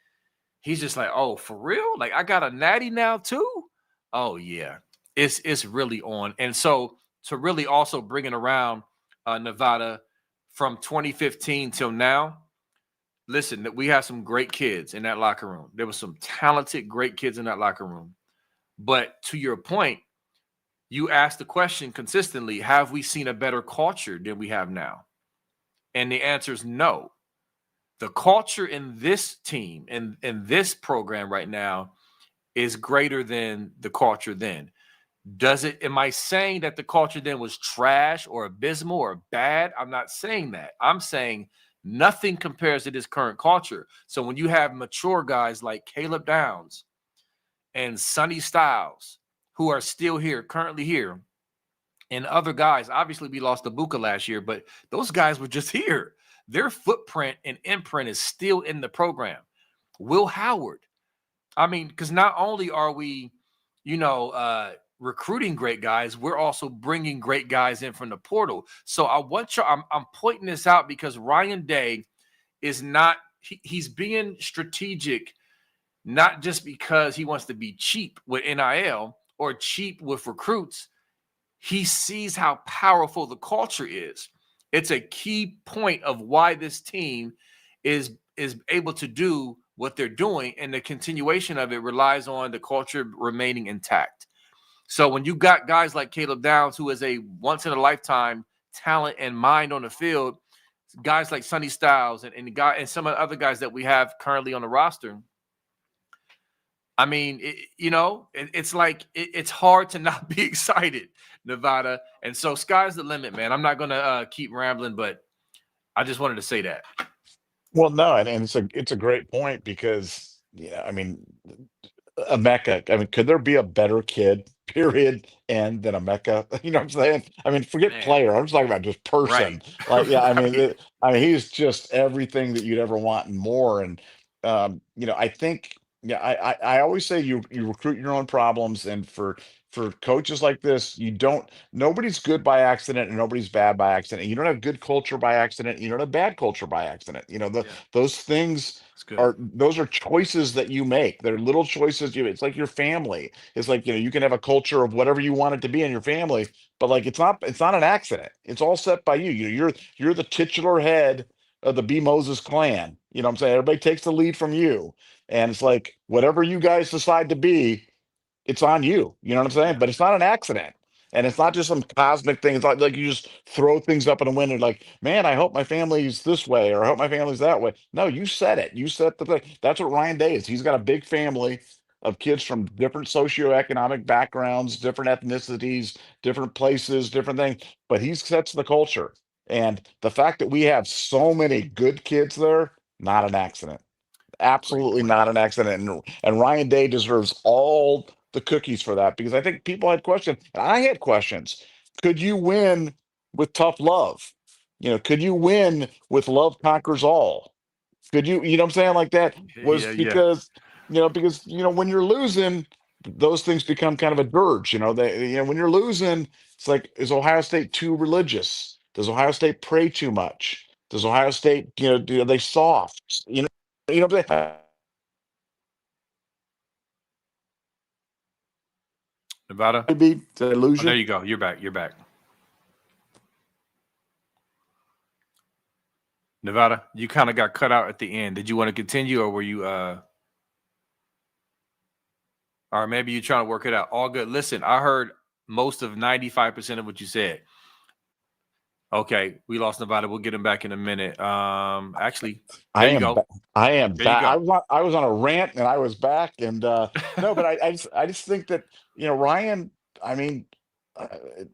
he's just like, oh, for real? Like, I got a natty now too? Oh yeah. It's really on. And so, to really also bring it around, Nevada, from 2015 till now, listen, that we have some great kids in that locker room. There was some talented, great kids in that locker room. But to your point, you asked the question consistently, have we seen a better culture than we have now? And the answer is no. The culture in this team and in this program right now is greater than the culture then. Am I saying that the culture then was trash or abysmal or bad? I'm not saying that. I'm saying nothing compares to this current culture. So when you have mature guys like Caleb Downs and Sonny Styles, who are still here, currently here, and other guys, obviously we lost Ibuka last year, but those guys were just here. Their footprint and imprint is still in the program. Will Howard. I mean, because not only are we, recruiting great guys, we're also bringing great guys in from the portal. So I'm pointing this out because Ryan Day is not, he's being strategic, not just because he wants to be cheap with NIL or cheap with recruits. He sees how powerful the culture is. It's a key point of why this team is able to do what they're doing, and the continuation of it relies on the culture remaining intact. So when you got guys like Caleb Downs, who is a once in a lifetime talent and mind on the field, guys like Sonny Styles and some of the other guys that we have currently on the roster, I mean, it's like it's hard to not be excited, Nevada. And so sky's the limit, man. I'm not gonna keep rambling, but I just wanted to say that. Well, no, and it's a great point because I mean, a Mecca. I mean, could there be a better kid, period, and than a Mecca? You know what I'm saying? I mean, forget Man, player. I'm just talking about just right. person. Like, yeah, I mean, Right. I mean, he's just everything that you'd ever want and more. And I think Yeah, I always say you recruit your own problems, and for coaches like this, you don't nobody's good by accident and nobody's bad by accident. You don't have good culture by accident. You don't have bad culture by accident. Yeah, Those things it's good. are those are choices that you make. They're little choices you it's like your family. It's like, you can have a culture of whatever you want it to be in your family, but like it's not an accident. It's all set by you. You're the titular head of the B Moses clan. You know what I'm saying? Everybody takes the lead from you. And it's like whatever you guys decide to be, it's on you. You know what I'm saying? Yeah, But it's not an accident. And it's not just some cosmic thing. It's not like you just throw things up in the wind and like, man, I hope my family's this way or I hope my family's that way. No, you said it. You set the thing. That's what Ryan Day is. He's got a big family of kids from different socioeconomic backgrounds, different ethnicities, different places, different things. But he sets the culture. And the fact that we have so many good kids there, not an accident. great Absolutely point. not an accident. And Ryan Day deserves all the cookies for that, because I think people had questions, and I had questions. Could you win with tough love? Could you win with love conquers all? Could you know what I'm saying? Like that was Yeah, yeah. when you're losing, those things become kind of a dirge. When you're losing, it's like, is Ohio State too religious? Does Ohio State pray too much? Does Ohio State, are they soft? What I'm saying? Nevada. Did I lose Oh, there you? you go. You're back. You're back. Nevada, you kind of got cut out at the end. Did you want to continue, or were you or maybe you're trying to work it out? All good. Listen, I heard most of 95% of what you said. Okay, we lost Nevada. We'll get him back in a minute. Actually, I there you am go. ba- I am There you back. go. I was on a rant and I was back, and no, but I just think that, Ryan. I mean, uh,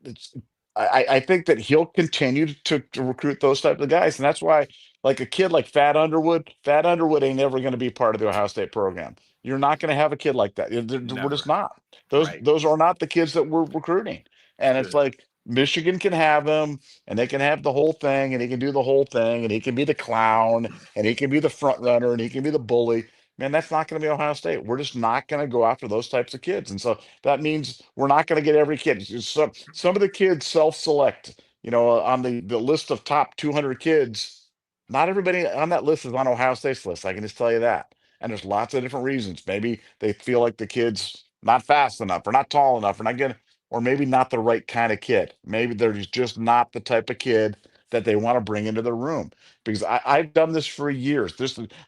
it's I think that he'll continue to recruit those type of guys, and that's why, like a kid like Fat Underwood ain't ever going to be part of the Ohio State program. You're not going to have a kid like that. We're just Never. not. Those Right. those are not the kids that we're recruiting, It's and it's good. like Michigan can have them, and they can have the whole thing, and he can do the whole thing, and he can be the clown, and he can be the front runner, and he can be the bully. Man, that's not going to be Ohio State. We're just not going to go after those types of kids. And so that means we're not going to get every kid. Some of the kids self-select, on the list of top 200 kids. Not everybody on that list is on Ohio State's list. I can just tell you that. And there's lots of different reasons. Maybe they feel like the kid's not fast enough, or not tall enough, or not getting, or maybe not the right kind of kid. Maybe they're just not the type of kid that they want to bring into the room, because I've done this for years.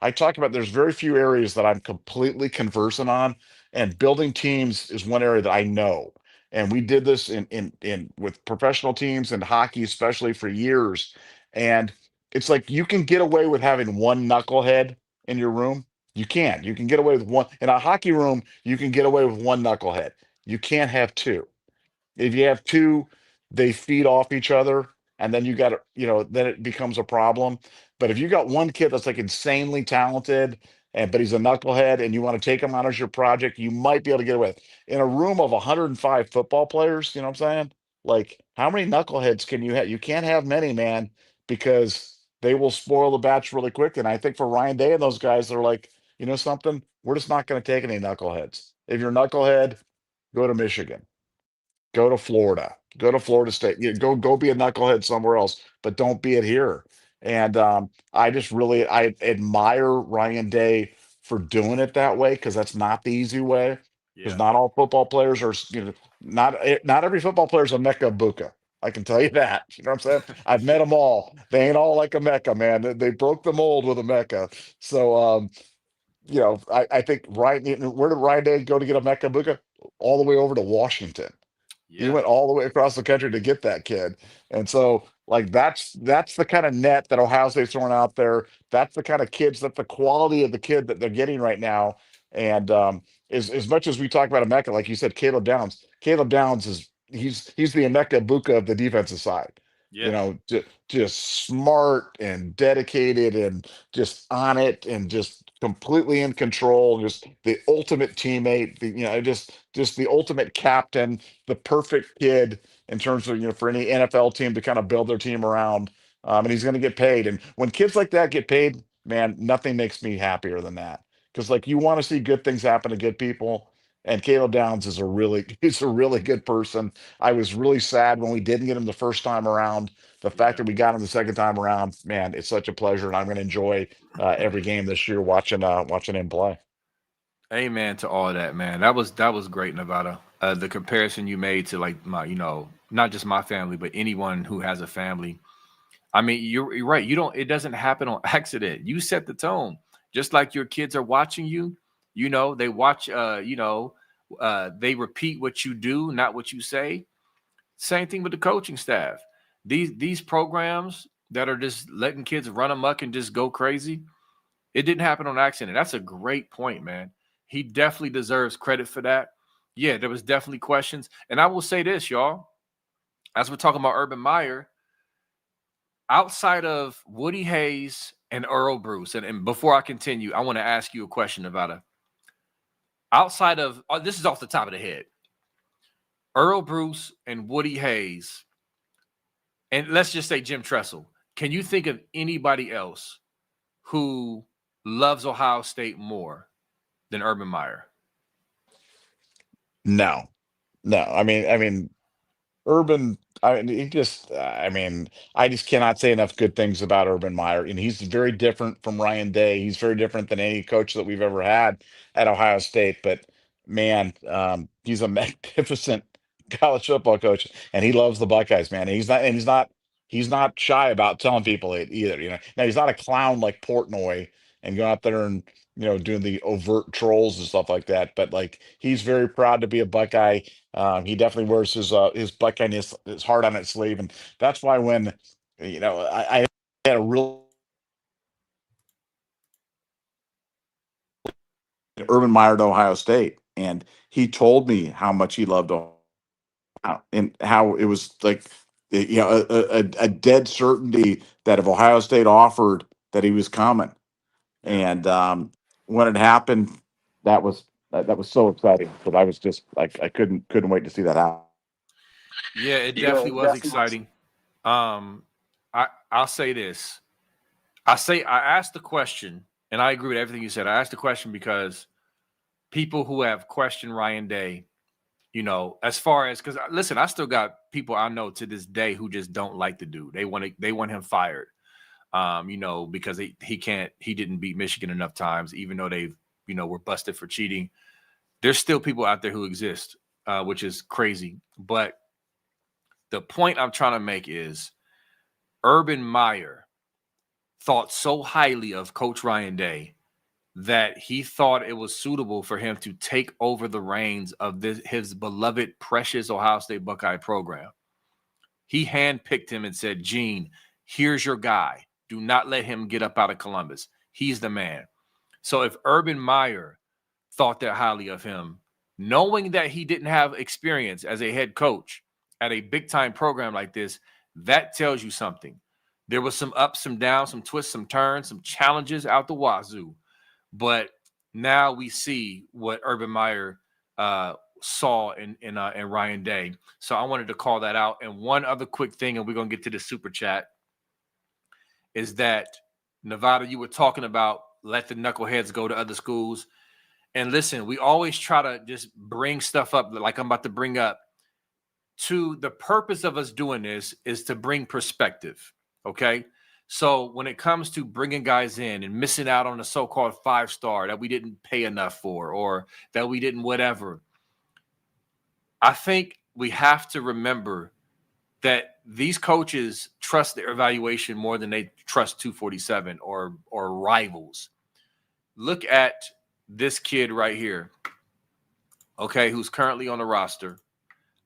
I talk about, there's very few areas that I'm completely conversant on, and building teams is one area that I know. And we did this in with professional teams and hockey, especially, for years. And it's like you can get away with having one knucklehead in your room. You can get away with one in a hockey room. You can get away with one knucklehead. You can't have two. If you have two, they feed off each other, and then then it becomes a problem. But if you got one kid that's like insanely talented, but he's a knucklehead, and you want to take him on as your project, you might be able to get away with. In a room of 105 football players, you know what I'm saying? Like, how many knuckleheads can you have? You can't have many, man, because they will spoil the batch really quick. And I think for Ryan Day and those guys, they're like, you know something? We're just not going to take any knuckleheads. If you're a knucklehead, go to Michigan. Go to Florida. Go to Florida State. Go be a knucklehead somewhere else, but don't be it here. And I admire Ryan Day for doing it that way, because that's not the easy way. Because Yeah. not all football players are, not every football player is a Mecca Buka. I can tell you that. You know what I'm saying? I've met them all. They ain't all like a Mecca, man. They broke the mold with a Mecca. So I think Ryan, where did Ryan Day go to get a Mecca Buka? All the way over to Washington. He Yeah. went all the way across the country to get that kid. And so, like, that's the kind of net that Ohio State's throwing out there. That's the kind of kids, that's the quality of the kid that they're getting right now. And as much as we talk about Emeka, like you said, Caleb Downs is he's the Emeka Buka of the defensive side. Yeah. Just smart and dedicated and just on it and just completely in control, just the ultimate teammate, just the ultimate captain, the perfect kid in terms of, for any NFL team to kind of build their team around. And he's going to get paid. And when kids like that get paid, man, nothing makes me happier than that. because like you want to see good things happen to good people. And Caleb Downs is a really he's a really good person. I was really sad when we didn't get him the first time around. The fact Yeah. that we got him the second time around, man, it's such a pleasure, and I'm going to enjoy every game this year watching him play. Amen to all of that, man. That was great, Nevada. The comparison you made to like my, not just my family, but anyone who has a family. I mean, you're right. You don't. It doesn't happen on accident. You set the tone. Just like your kids are watching you. They watch. They repeat what you do, not what you say. Same thing with the coaching staff. These programs that are just letting kids run amok and just go crazy. It didn't happen on accident. That's a great point, man. He definitely deserves credit for that. Yeah, there was definitely questions. And I will say this, y'all, as we're talking about Urban Meyer, outside of Woody Hayes and Earl Bruce, and before I continue, I want to ask you a question, Nevada. Outside of, this is off the top of the head, Earl Bruce and Woody Hayes, and let's just say Jim Tressel, can you think of anybody else who loves Ohio State more than Urban Meyer? No, no. I mean, Urban, I mean, he just, I mean, I just cannot say enough good things about Urban Meyer. And he's very different from Ryan Day. He's very different than any coach that we've ever had at Ohio State. But man, he's a magnificent college football coach, and he loves the Buckeyes, man. And he's not shy about telling people it either. Now he's not a clown like Portnoy and going out there and doing the overt trolls and stuff like that. But like he's very proud to be a Buckeye. He definitely wears his Buckeye his heart on its sleeve, and that's why when I had a real Urban Meyer to Ohio State, and he told me how much he loved Ohio and how it was like a dead certainty that if Ohio State offered that he was coming, Yeah. and when it happened, that was so exciting. But I was just like I couldn't wait to see that happen. Yeah, it definitely was exciting. Um, I'll say this. I asked the question, and I agree with everything you said. I asked the question because people who have questioned Ryan Day, as far as because listen, I still got people I know to this day who just don't like the dude. They want him fired. Because he didn't beat Michigan enough times, even though they've were busted for cheating. There's still people out there who exist, which is crazy. But the point I'm trying to make is Urban Meyer thought so highly of Coach Ryan Day that he thought it was suitable for him to take over the reins of his beloved, precious Ohio State Buckeye program. He handpicked him and said, Gene, here's your guy. Do not let him get up out of Columbus. He's the man. So if Urban Meyer thought that highly of him, knowing that he didn't have experience as a head coach at a big time program like this, that tells you something. There was some ups, some downs, some twists, some turns, some challenges out the wazoo. But now we see what Urban Meyer saw in Ryan Day. So I wanted to call that out. And one other quick thing, and we're gonna get to the super chat, is that Nevada, you were talking about let the knuckleheads go to other schools. And listen, we always try to just bring stuff up like I'm about to bring up. To the purpose of us doing this is to bring perspective. Okay. So when it comes to bringing guys in and missing out on a so-called 5-star that we didn't pay enough for or that we didn't whatever, I think we have to remember that these coaches trust their evaluation more than they trust 247 or rivals. Look at this kid right here, okay, who's currently on the roster.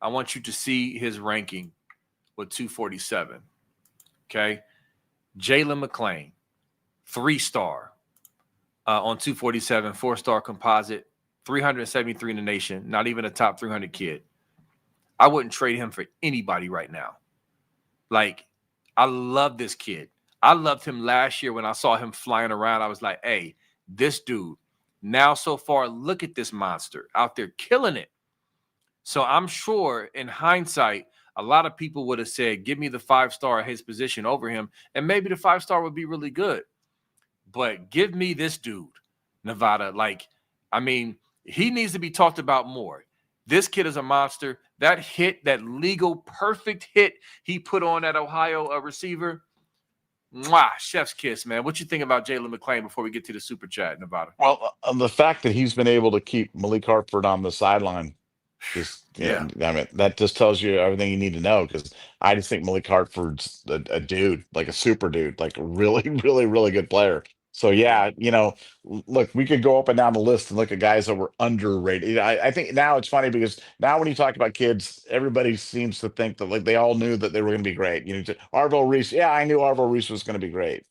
I want you to see his ranking with 247, okay? Jalen McClain, 3-star on 247, 4-star composite, 373 in the nation, not even a top 300 kid. I wouldn't trade him for anybody right now. Like, I love this kid. I loved him last year when I saw him flying around. I was like, hey, this dude, now so far, look at this monster out there killing it. So I'm sure in hindsight, a lot of people would have said, give me the 5-star at his position over him. And maybe the 5-star would be really good. But give me this dude. Nevada. Like, I mean, he needs to be talked about more. This kid is a monster. That hit, that legal perfect hit he put on that Ohio receiver, mwah, chef's kiss, man. What you think about Jalen McClain before we get to the super chat, Nevada? Well, the fact that he's been able to keep Malik Hartford on the sideline just, Yeah, I mean, that just tells you everything you need to know. Because I just think Malik Hartford's a dude, like a super dude, like a really, really, really good player. So yeah, yeah, look, we could go up and down the list and look at guys that were underrated. I think now it's funny because now when you talk about kids, everybody seems to think that like they all knew that they were going to be great. Arvell Reese, yeah, I knew Arvell Reese was going to be great.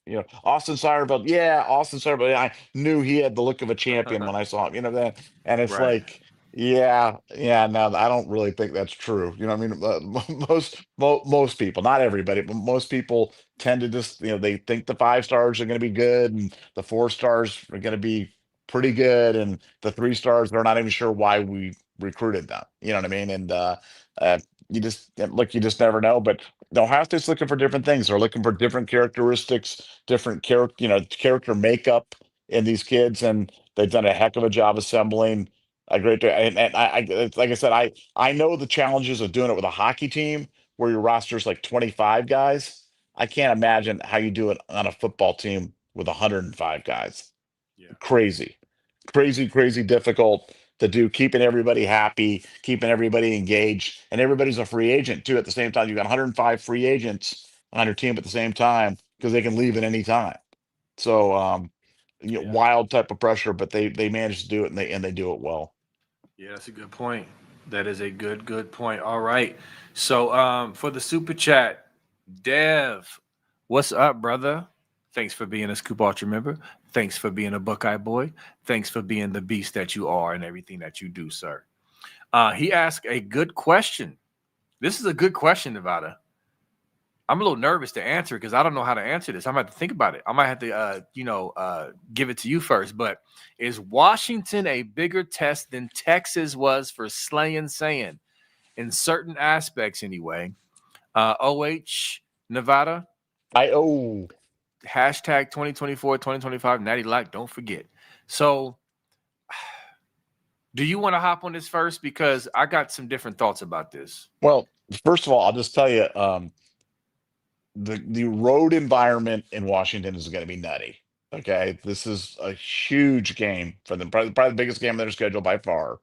Austin Seyerveld, yeah, Austin Seyerveld, yeah, I knew he had the look of a champion when I saw him. That, and it's right. like. Yeah, yeah. No, I don't really think that's true. I mean, most people, not everybody, but most people tend to just, they think the 5 stars are going to be good, and the 4 stars are going to be pretty good, and the 3 stars, they're not even sure why we recruited them. You know what I mean? And uh, you just never know. But the Ohio State's looking for different things. They're looking for different characteristics, different character makeup in these kids, and they've done a heck of a job assembling a great day. And it's like I said, I know the challenges of doing it with a hockey team where your roster's like 25 guys. I can't imagine how you do it on a football team with 105 guys. Yeah, Crazy, crazy, crazy difficult to do, keeping everybody happy, keeping everybody engaged, and everybody's a free agent too. At the same time, you got 105 free agents on your team at the same time because they can leave at any time. So, yeah, wild type of pressure, but they manage to do it, and they do it well. yeah. That's a good point. That is a good point. All right. So, for the super chat, Dev, what's up, brother? Thanks for being a Scoop Ultra member. Thanks for being a Buckeye boy. Thanks for being the beast that you are and everything that you do, sir. He asked a good question. This is a good question, Nevada. I'm a little nervous to answer because I don't know how to answer this. I might have to think about it. I might have to, give it to you first. But is Washington a bigger test than Texas was for slaying sand in certain aspects, anyway? OH Nevada I oh hashtag 2024 2025 Natty Lack. Don't forget. So, do you want to hop on this first because I got some different thoughts about this? well, first of all, I'll just tell you, the road environment in Washington is going to be nutty. Okay, this is a huge game for them, probably the biggest game of their schedule by far.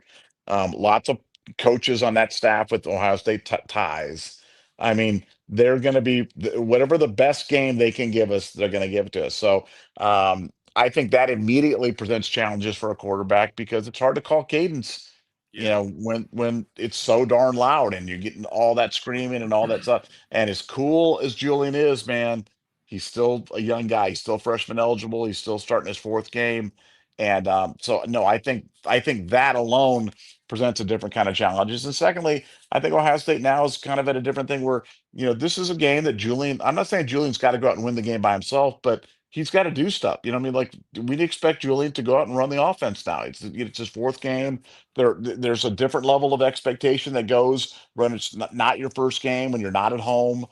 Lots of coaches on that staff with Ohio State ties. I mean, they're going to be whatever the best game they can give us, they're going to give it to us. So I think that immediately presents challenges for a quarterback because it's hard to call cadence. Yeah. When it's so darn loud and you're getting all that screaming and all that stuff. And as cool as Julian is, man, he's still a young guy. He's still freshman eligible. He's still starting his 4th game. And so no, I think that alone presents a different kind of challenges. And secondly, I think Ohio State now is kind of at a different thing where, this is a game that Julian, I'm not saying Julian's got to go out and win the game by himself, but he's got to do stuff. You know what I mean? Like we expect Julian to go out and run the offense now. It's his 4th game. There's a different level of expectation that goes when it's not your first game, when you're not at home.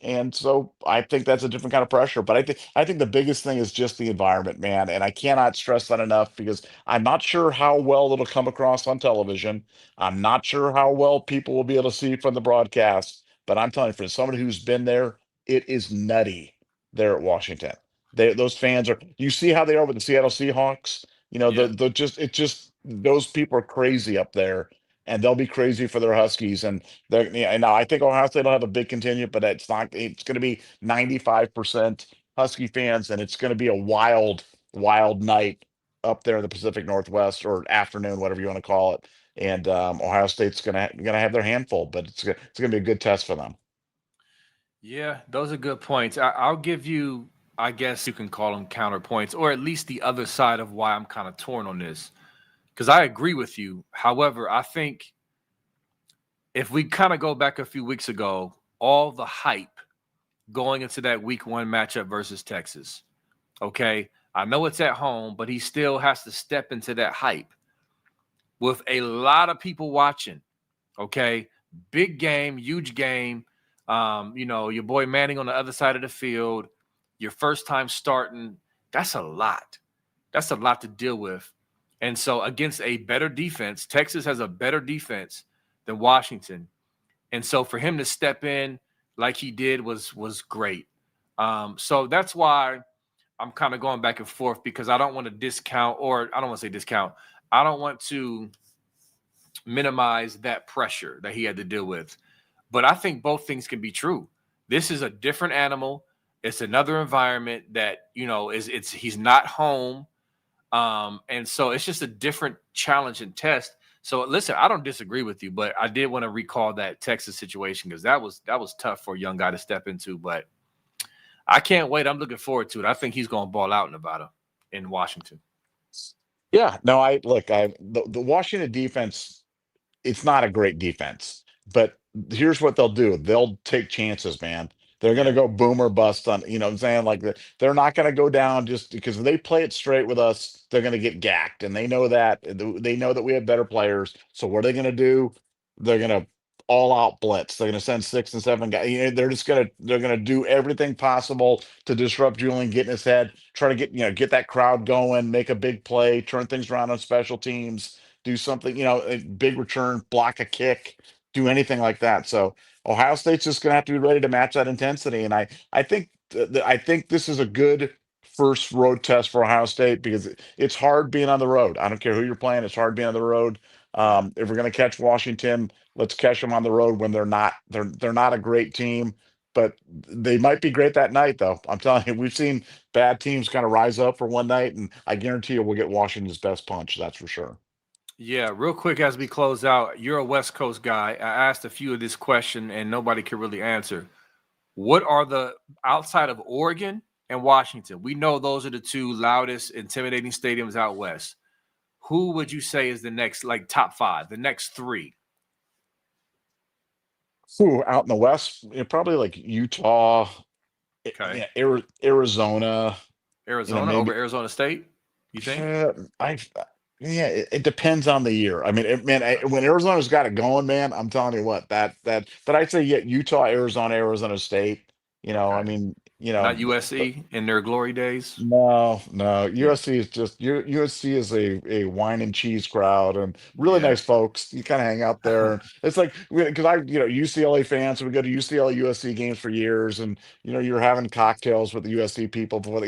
And so I think that's a different kind of pressure. But I think the biggest thing is just the environment, man. And I cannot stress that enough because I'm not sure how well it'll come across on television. I'm not sure how well people will be able to see from the broadcast. But I'm telling you, for somebody who's been there, it is nutty there at Washington. Those fans are. You see how they are with the Seattle Seahawks. Yeah. It just those people are crazy up there, and they'll be crazy for their Huskies. And they're, and now I think Ohio State will have a big contingent, but it's not. It's going to be 95% Husky fans, and it's going to be a wild, wild night up there in the Pacific Northwest, or afternoon, whatever you want to call it. And Ohio State's gonna have their handful, but it's gonna be a good test for them. Yeah, those are good points. I'll give you, I guess you can call them counterpoints, or at least the other side of why I'm kind of torn on this. Because I agree with you. However, I think if we kind of go back a few weeks ago, all the hype going into that week 1 matchup versus Texas. Okay. I know it's at home, but he still has to step into that hype with a lot of people watching. Okay. Big game, huge game. Your boy Manning on the other side of the field, your first time starting. That's a lot. That's a lot to deal with. And so against a better defense, Texas has a better defense than Washington. And so for him to step in like he did was great. So that's why I'm kind of going back and forth because I don't want to discount, or I don't want to say discount. I don't want to minimize that pressure that he had to deal with. But I think both things can be true. This is a different animal. It's another environment that, is it's he's not home. And so it's just a different challenge and test. So listen, I don't disagree with you, but I did want to recall that Texas situation because that was tough for a young guy to step into. But I can't wait. I'm looking forward to it. I think he's going to ball out in Nevada, in Washington. Yeah, no, I look, the Washington defense, it's not a great defense, but here's what they'll do. They'll take chances, man. They're going to Yeah. go boom or bust on, you know what I'm saying? Like they're not going to go down just because if they play it straight with us, they're going to get gacked. And they know that. They know that we have better players. So what are they going to do? They're going to all out blitz. They're going to send 6 and 7 guys. They're going to do everything possible to disrupt Julian, get in his head, try to get that crowd going, make a big play, turn things around on special teams, do something, a big return, block a kick, do anything like that. So Ohio State's just going to have to be ready to match that intensity. And I think this is a good first road test for Ohio State because it's hard being on the road. I don't care who you're playing; it's hard being on the road. Yeah. If we're going to catch Washington, let's catch them on the road when they're not a great team, but they might be great that night. Though I'm telling you, we've seen bad teams kind of rise up for one night, and I guarantee you we'll get Washington's best punch. That's for sure. Yeah, real quick as we close out, you're a West Coast guy. I asked a few of this question and nobody could really answer. What are the outside of Oregon and Washington? We know those are the two loudest, intimidating stadiums out west. Who would you say is the next, like top five, the next three? Ooh, out in the West, probably like Utah, Okay. yeah, Arizona. Arizona over Maybe Arizona State, you think? I. Yeah, it depends on the year. I mean, Okay. when Arizona's got it going, man, I'm telling you what, but I'd say yeah, Utah, Arizona State. I Okay. mean, Not USC in their glory days. no, no. Yeah. USC is just USC is a wine and cheese crowd and really Yeah. nice folks. You kind of hang out there, and it's like because UCLA fans, so we go to UCLA USC games for years, and you're having cocktails with the USC people before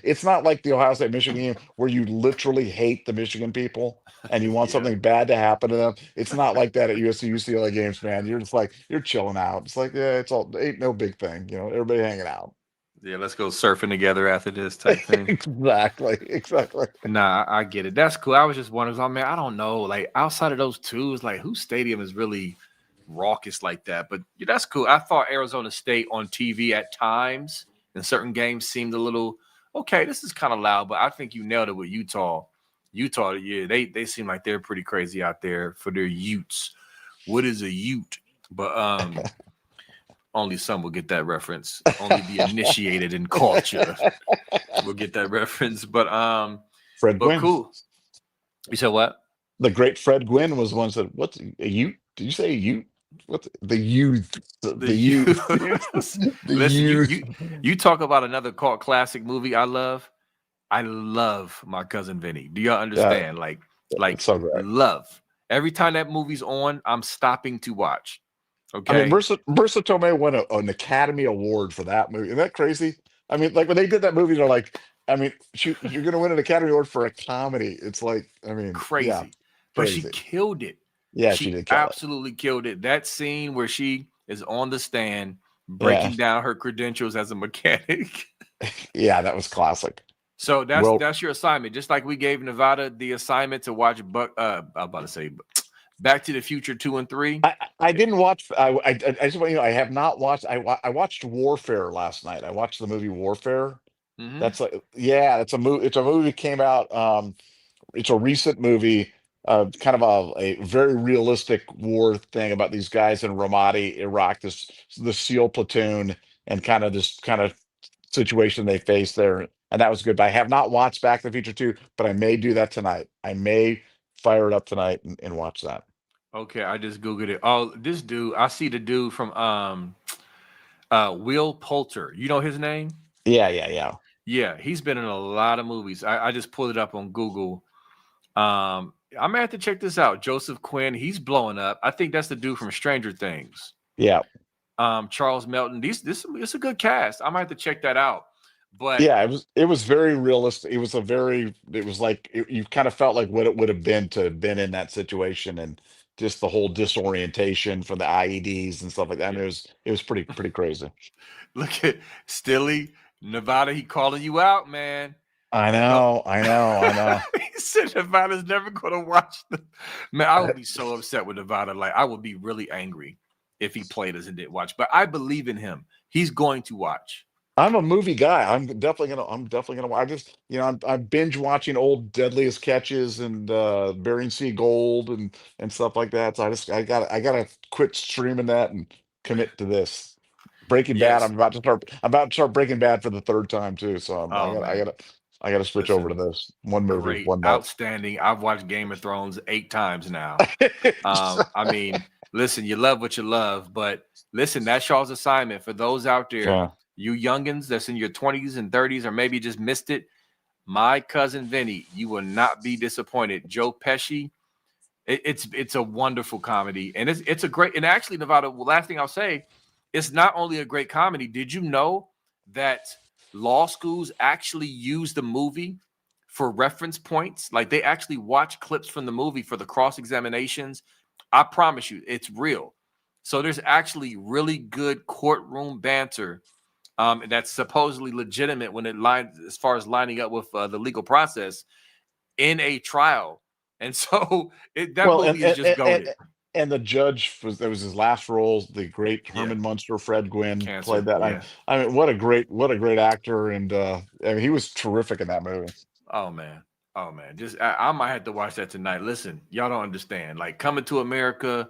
it's not like the Ohio State Michigan game where you literally hate the Michigan people and you want Yeah. something bad to happen to them. It's not like that at USC UCLA games, man. You're just like you're chilling out. It's like yeah, it's all ain't no big thing, everybody hanging out. Yeah. Let's go surfing together after this type thing. Exactly, exactly. Nah, I get it. That's cool. I was just wondering, I mean, I don't know. Like outside of those two, it's like whose stadium is really raucous like that? But yeah, that's cool. I thought Arizona State on TV at times in certain games seemed a little okay. This is kind of loud, but I think you nailed it with Utah. Utah, yeah, they seem like they're pretty crazy out there for their Utes. What is a Ute? But only some will get that reference. Only the initiated in culture will get that reference. Fred But Gwynn. cool. You said what? The great Fred Gwynn was the one that said, "What's a Ute? Did you say a Ute? What's the youth? The The youth? youth. The Listen, you youth." you you talk about another cult classic movie I love. I love My Cousin Vinny. Do y'all Yeah, understand? it's Like so great. love. Every time that movie's on, I'm stopping to watch. I mean, Okay, Marissa Tomei won an Academy Award for that movie. Isn't that crazy? I mean, like when they did that movie, they're like, I mean, shoot, you're going to win an Academy Award for a comedy. It's like, I mean, yeah, crazy. But she crazy. killed it. Yeah, she She did kill it. absolutely killed it. That scene where she is on the stand Yeah, breaking down her credentials as a mechanic. yeah, that was classic. So that's Well, that's your assignment. Just like we gave Nevada the assignment to watch I'm about to say Back to the Future 2 and 3. I didn't watch. I just want I have not watched. I watched Warfare last night. I watched the movie Warfare. Mm-hmm. That's like yeah, it's a movie. It's a movie that came out. It's a recent movie. Kind of a very realistic war thing about these guys in Ramadi, Iraq. The SEAL platoon and this kind of situation they face there, and that was good. But I have not watched Back to the Future 2, but I may do that tonight. I may fire it up tonight and watch that. Okay, I just googled it. Oh, this dude, I see the dude from Will Poulter. You know his name? Yeah, yeah, yeah. Yeah, he's been in a lot of movies. I just pulled it up on Google. I may have to check this out. Joseph Quinn, he's blowing up. I think that's the dude from Stranger Things. Yeah. Charles Melton. This it's a good cast. I might have to check that out. But Yeah, it was very realistic. It was like you kind of felt like what it would have been to have been in that situation, and just the whole disorientation from the IEDs and stuff like that. And yeah, it was pretty crazy. look at Stilly, Nevada. He calling you out, man. I Don't. know, I know, I know. He said Nevada's never going to watch the. Man, I would be so upset with Nevada. Like I would be really angry if he played us and didn't watch. But I believe in him. He's going to watch. I'm a movie guy. I'm definitely gonna. I just, I'm binge watching old Deadliest Catches and Bering Sea Gold and stuff like that. So I gotta quit streaming that and commit to this. Breaking Bad. Yes. I'm about to start Breaking Bad for the third time too. So I Oh gotta I man. gotta I gotta switch over Listen. to this one movie, Great, one night. outstanding. I've watched Game of Thrones 8 times now. I mean, listen, you love what you love, but listen, that's y'all's assignment for those out there, Yeah. you youngins that's in your 20s and 30s, or maybe just missed it. My cousin Vinny, you will not be disappointed. Joe Pesci, it's a wonderful comedy, and it's a great. And actually, Nevada, last thing I'll say, it's not only a great comedy. Did you know that law schools actually use the movie for reference points? Like they actually watch clips from the movie for the cross examinations. I promise you, it's real. So there's actually really good courtroom banter, and that's supposedly legitimate when it lines as far as lining up with the legal process in a trial. And so that Well, movie is just goaded. and the judge that was his last role. The great Yeah, Herman Munster, Fred Gwynn played cancer. that. Yeah. I mean, what a great actor, and I mean, he was terrific in that movie. Oh man. Oh man. Just I might have to watch that tonight. Listen, y'all don't understand. Like Coming to America.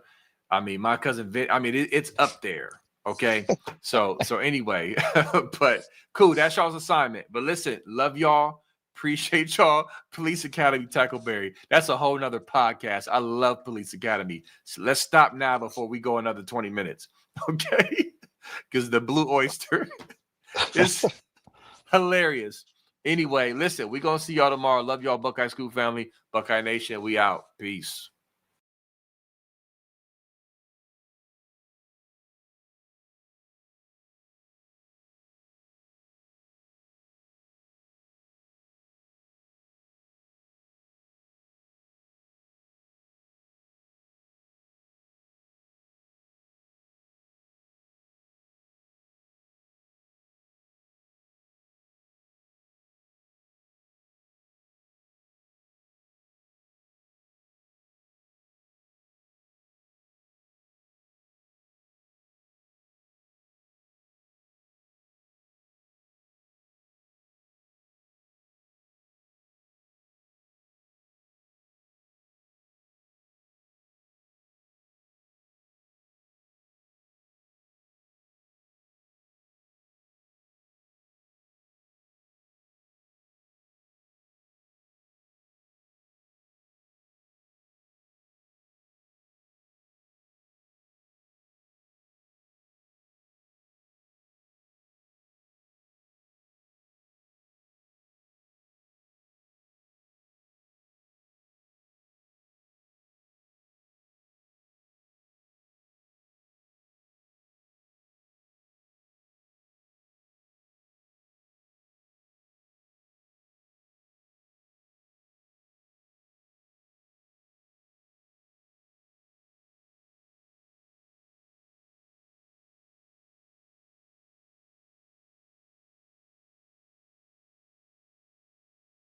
I mean, my cousin Vin. I mean, it's up there. Okay. So anyway, but cool. That's y'all's assignment. But listen, love y'all. Appreciate y'all. Police Academy Tackleberry. That's a whole nother podcast. I love Police Academy. So let's stop now before we go another 20 minutes. Okay. Because the Blue Oyster is hilarious. Anyway, listen, we're going to see y'all tomorrow. Love y'all, Buckeye School family. Buckeye Nation, we out. Peace.